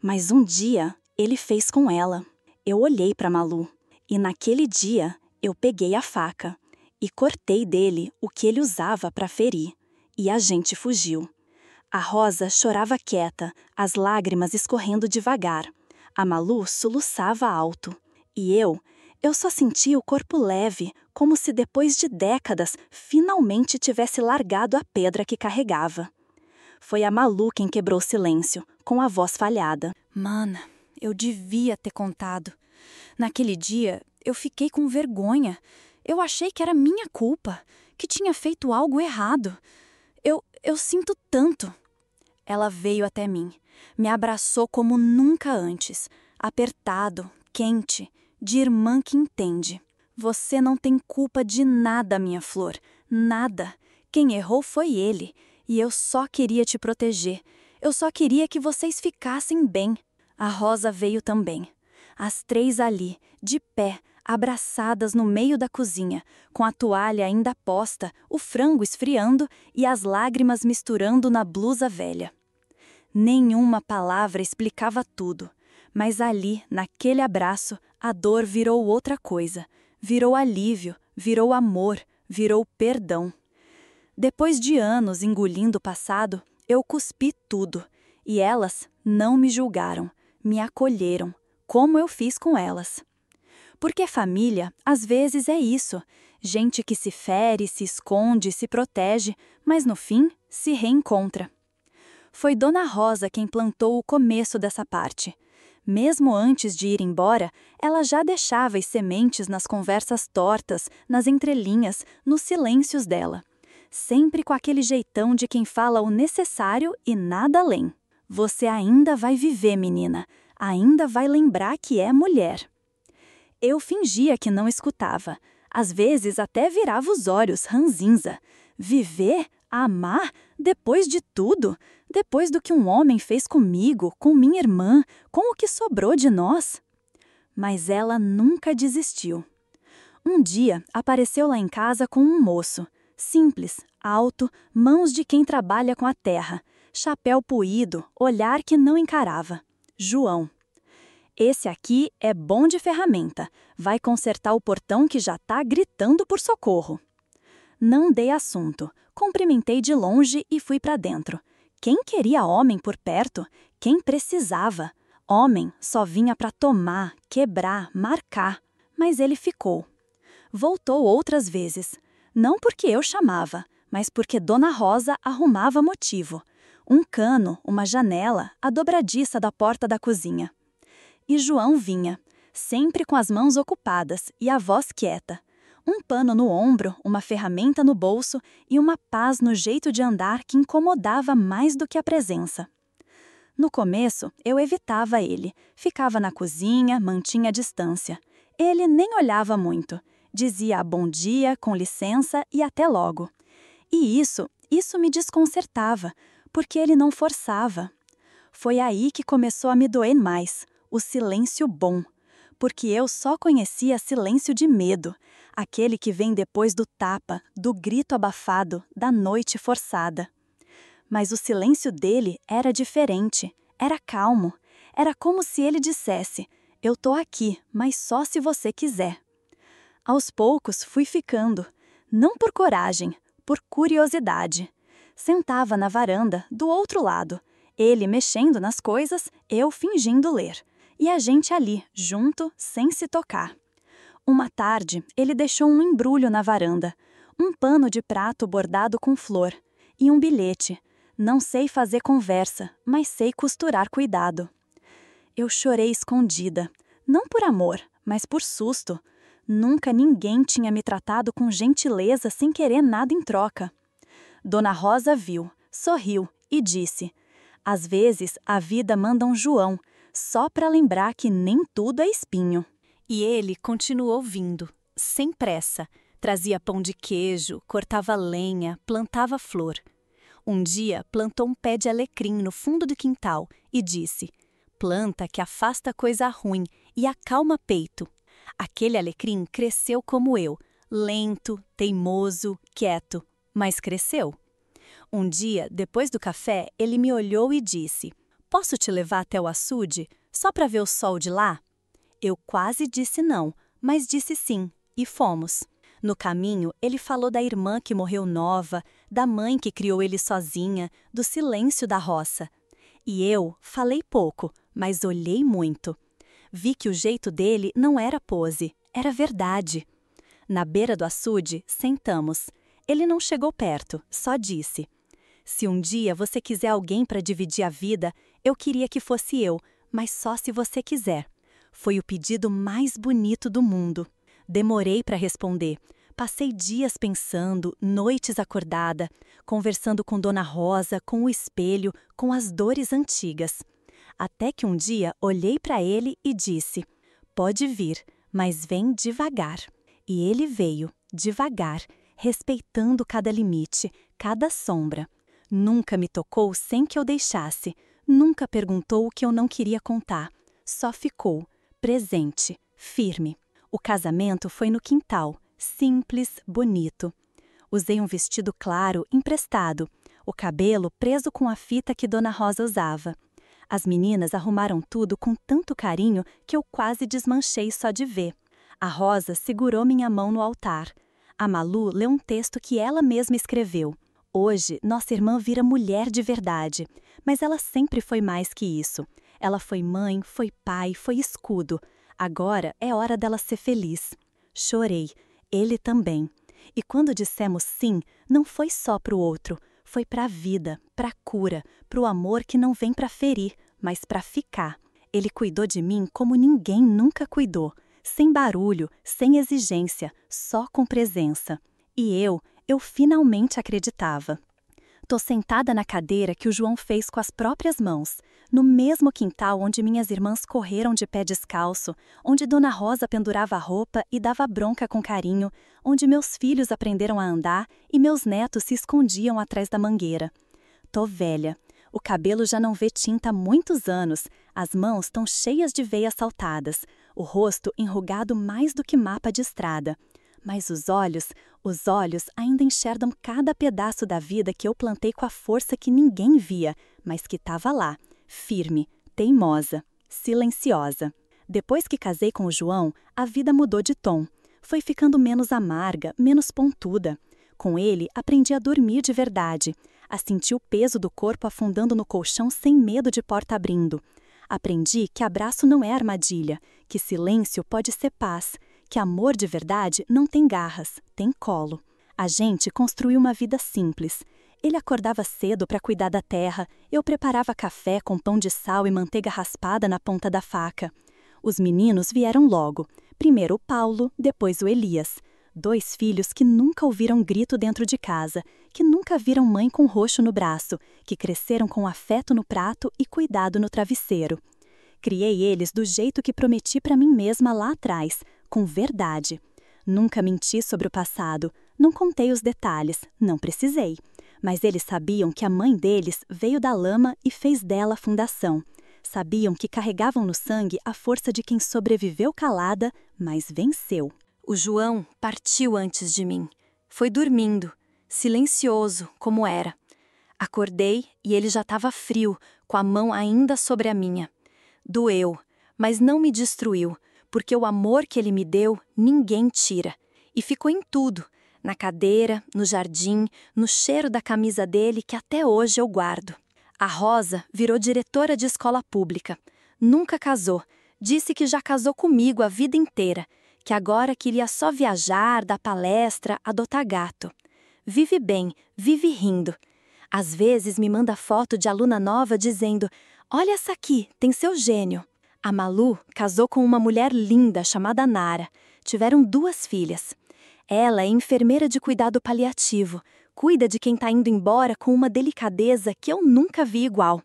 Mas um dia, ele fez com ela. Eu olhei para Malu, e naquele dia, eu peguei a faca e cortei dele o que ele usava para ferir, e a gente fugiu. A Rosa chorava quieta, as lágrimas escorrendo devagar. A Malu soluçava alto. E eu só sentia o corpo leve, como se depois de décadas finalmente tivesse largado a pedra que carregava. Foi a Malu quem quebrou o silêncio, com a voz falhada. Mana, eu devia ter contado. Naquele dia, eu fiquei com vergonha. Eu achei que era minha culpa, que tinha feito algo errado. Eu sinto tanto. Ela veio até mim, me abraçou como nunca antes, apertado, quente, de irmã que entende. Você não tem culpa de nada, minha flor, nada. Quem errou foi ele, e eu só queria te proteger. Eu só queria que vocês ficassem bem. A Rosa veio também. As três ali, de pé, abraçadas no meio da cozinha, com a toalha ainda posta, o frango esfriando e as lágrimas misturando na blusa velha. Nenhuma palavra explicava tudo, mas ali, naquele abraço, a dor virou outra coisa. Virou alívio, virou amor, virou perdão. Depois de anos engolindo o passado, eu cuspi tudo, e elas não me julgaram, me acolheram, como eu fiz com elas. Porque família, às vezes, é isso. Gente que se fere, se esconde, se protege, mas no fim, se reencontra. Foi Dona Rosa quem plantou o começo dessa parte. Mesmo antes de ir embora, ela já deixava as sementes nas conversas tortas, nas entrelinhas, nos silêncios dela. Sempre com aquele jeitão de quem fala o necessário e nada além. Você ainda vai viver, menina. Ainda vai lembrar que é mulher. Eu fingia que não escutava. Às vezes até virava os olhos, ranzinza. Viver? Amar? Depois de tudo? Depois do que um homem fez comigo, com minha irmã, com o que sobrou de nós? Mas ela nunca desistiu. Um dia, apareceu lá em casa com um moço. Simples, alto, mãos de quem trabalha com a terra. Chapéu puído, olhar que não encarava. João. Esse aqui é bom de ferramenta. Vai consertar o portão que já tá gritando por socorro. Não dei assunto. Cumprimentei de longe e fui para dentro. Quem queria homem por perto? Quem precisava? Homem só vinha para tomar, quebrar, marcar. Mas ele ficou. Voltou outras vezes. Não porque eu chamava, mas porque Dona Rosa arrumava motivo. Um cano, uma janela, a dobradiça da porta da cozinha. E João vinha, sempre com as mãos ocupadas e a voz quieta. Um pano no ombro, uma ferramenta no bolso e uma paz no jeito de andar que incomodava mais do que a presença. No começo, eu evitava ele. Ficava na cozinha, mantinha a distância. Ele nem olhava muito. Dizia bom dia, com licença e até logo. E isso me desconcertava, porque ele não forçava. Foi aí que começou a me doer mais. O silêncio bom, porque eu só conhecia silêncio de medo, aquele que vem depois do tapa, do grito abafado, da noite forçada. Mas o silêncio dele era diferente, era calmo, era como se ele dissesse, eu tô aqui, mas só se você quiser. Aos poucos fui ficando, não por coragem, por curiosidade. Sentava na varanda, do outro lado, ele mexendo nas coisas, eu fingindo ler. E a gente ali, junto, sem se tocar. Uma tarde, ele deixou um embrulho na varanda, um pano de prato bordado com flor e um bilhete. Não sei fazer conversa, mas sei costurar cuidado. Eu chorei escondida, não por amor, mas por susto. Nunca ninguém tinha me tratado com gentileza sem querer nada em troca. Dona Rosa viu, sorriu e disse: às vezes a vida manda um João, só para lembrar que nem tudo é espinho. E ele continuou vindo, sem pressa. Trazia pão de queijo, cortava lenha, plantava flor. Um dia plantou um pé de alecrim no fundo do quintal e disse: planta que afasta coisa ruim e acalma peito. Aquele alecrim cresceu como eu, lento, teimoso, quieto, mas cresceu. Um dia, depois do café, ele me olhou e disse: posso te levar até o açude, só para ver o sol de lá? Eu quase disse não, mas disse sim, e fomos. No caminho, ele falou da irmã que morreu nova, da mãe que criou ele sozinha, do silêncio da roça. E eu falei pouco, mas olhei muito. Vi que o jeito dele não era pose, era verdade. Na beira do açude, sentamos. Ele não chegou perto, só disse: se um dia você quiser alguém para dividir a vida, eu queria que fosse eu, mas só se você quiser. Foi o pedido mais bonito do mundo. Demorei para responder. Passei dias pensando, noites acordada, conversando com Dona Rosa, com o espelho, com as dores antigas. Até que um dia olhei para ele e disse: pode vir, mas vem devagar. E ele veio, devagar, respeitando cada limite, cada sombra. Nunca me tocou sem que eu deixasse, nunca perguntou o que eu não queria contar. Só ficou, presente, firme. O casamento foi no quintal, simples, bonito. Usei um vestido claro, emprestado, o cabelo preso com a fita que Dona Rosa usava. As meninas arrumaram tudo com tanto carinho que eu quase desmanchei só de ver. A Rosa segurou minha mão no altar. A Malu leu um texto que ela mesma escreveu. Hoje, nossa irmã vira mulher de verdade, mas ela sempre foi mais que isso. Ela foi mãe, foi pai, foi escudo. Agora é hora dela ser feliz. Chorei, ele também. E quando dissemos sim, não foi só para o outro, foi para a vida, para a cura, para o amor que não vem para ferir, mas para ficar. Ele cuidou de mim como ninguém nunca cuidou, sem barulho, sem exigência, só com presença. E eu finalmente acreditava. Tô sentada na cadeira que o João fez com as próprias mãos, no mesmo quintal onde minhas irmãs correram de pé descalço, onde Dona Rosa pendurava a roupa e dava bronca com carinho, onde meus filhos aprenderam a andar e meus netos se escondiam atrás da mangueira. Tô velha. O cabelo já não vê tinta há muitos anos, as mãos estão cheias de veias saltadas, o rosto enrugado mais do que mapa de estrada. Mas os olhos ainda enxergam cada pedaço da vida que eu plantei com a força que ninguém via, mas que estava lá, firme, teimosa, silenciosa. Depois que casei com o João, a vida mudou de tom. Foi ficando menos amarga, menos pontuda. Com ele, aprendi a dormir de verdade, a sentir o peso do corpo afundando no colchão sem medo de porta abrindo. Aprendi que abraço não é armadilha, que silêncio pode ser paz, que amor de verdade não tem garras, tem colo. A gente construiu uma vida simples. Ele acordava cedo para cuidar da terra, eu preparava café com pão de sal e manteiga raspada na ponta da faca. Os meninos vieram logo, primeiro o Paulo, depois o Elias. 2 filhos que nunca ouviram grito dentro de casa, que nunca viram mãe com roxo no braço, que cresceram com afeto no prato e cuidado no travesseiro. Criei eles do jeito que prometi para mim mesma lá atrás, com verdade. Nunca menti sobre o passado, não contei os detalhes, não precisei. Mas eles sabiam que a mãe deles veio da lama e fez dela a fundação. Sabiam que carregavam no sangue a força de quem sobreviveu calada, mas venceu. O João partiu antes de mim. Foi dormindo, silencioso, como era. Acordei e ele já estava frio, com a mão ainda sobre a minha. Doeu, mas não me destruiu, porque o amor que ele me deu, ninguém tira. E ficou em tudo, na cadeira, no jardim, no cheiro da camisa dele que até hoje eu guardo. A Rosa virou diretora de escola pública. Nunca casou, disse que já casou comigo a vida inteira, que agora queria só viajar, dar palestra, adotar gato. Vive bem, vive rindo. Às vezes me manda foto de aluna nova dizendo: "Olha essa aqui, tem seu gênio." A Malu casou com uma mulher linda chamada Nara. Tiveram 2 filhas. Ela é enfermeira de cuidado paliativo, cuida de quem está indo embora com uma delicadeza que eu nunca vi igual.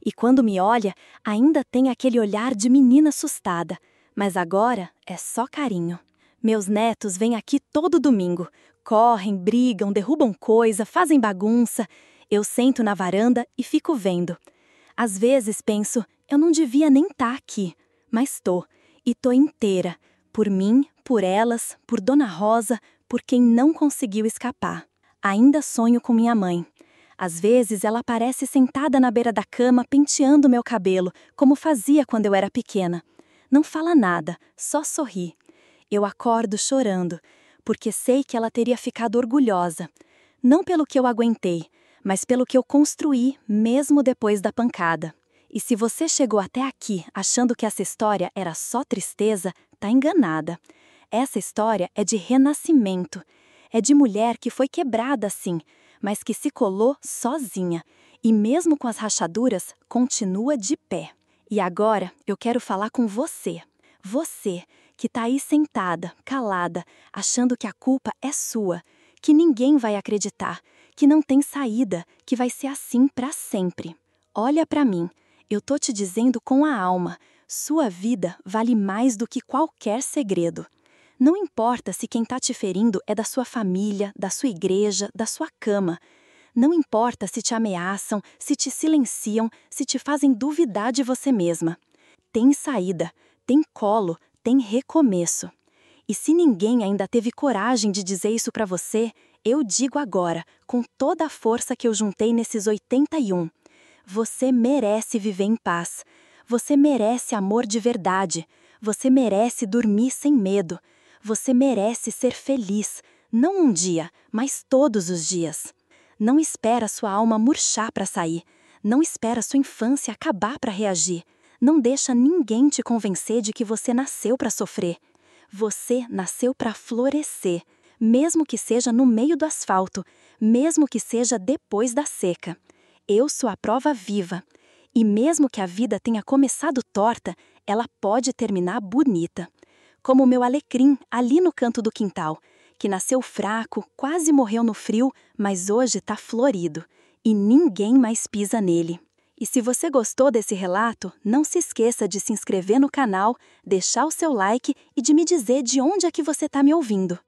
E quando me olha, ainda tem aquele olhar de menina assustada, mas agora é só carinho. Meus netos vêm aqui todo domingo, correm, brigam, derrubam coisa, fazem bagunça. Eu sento na varanda e fico vendo. Às vezes penso, eu não devia nem estar aqui, mas tô, e tô inteira, por mim, por elas, por Dona Rosa, por quem não conseguiu escapar. Ainda sonho com minha mãe. Às vezes ela aparece sentada na beira da cama penteando meu cabelo, como fazia quando eu era pequena. Não fala nada, só sorri. Eu acordo chorando, porque sei que ela teria ficado orgulhosa. Não pelo que eu aguentei, mas pelo que eu construí mesmo depois da pancada. E se você chegou até aqui achando que essa história era só tristeza, tá enganada. Essa história é de renascimento. É de mulher que foi quebrada assim, mas que se colou sozinha. E mesmo com as rachaduras, continua de pé. E agora eu quero falar com você. Você que tá aí sentada, calada, achando que a culpa é sua, que ninguém vai acreditar, que não tem saída, que vai ser assim pra sempre. Olha pra mim. Eu tô te dizendo com a alma, sua vida vale mais do que qualquer segredo. Não importa se quem tá te ferindo é da sua família, da sua igreja, da sua cama. Não importa se te ameaçam, se te silenciam, se te fazem duvidar de você mesma. Tem saída, tem colo, tem recomeço. E se ninguém ainda teve coragem de dizer isso pra você, eu digo agora, com toda a força que eu juntei nesses 81. Você merece viver em paz. Você merece amor de verdade. Você merece dormir sem medo. Você merece ser feliz, não um dia, mas todos os dias. Não espera sua alma murchar para sair. Não espera sua infância acabar para reagir. Não deixa ninguém te convencer de que você nasceu para sofrer. Você nasceu para florescer, mesmo que seja no meio do asfalto, mesmo que seja depois da seca. Eu sou a prova viva. E mesmo que a vida tenha começado torta, ela pode terminar bonita. Como o meu alecrim ali no canto do quintal, que nasceu fraco, quase morreu no frio, mas hoje está florido. E ninguém mais pisa nele. E se você gostou desse relato, não se esqueça de se inscrever no canal, deixar o seu like e de me dizer de onde é que você está me ouvindo.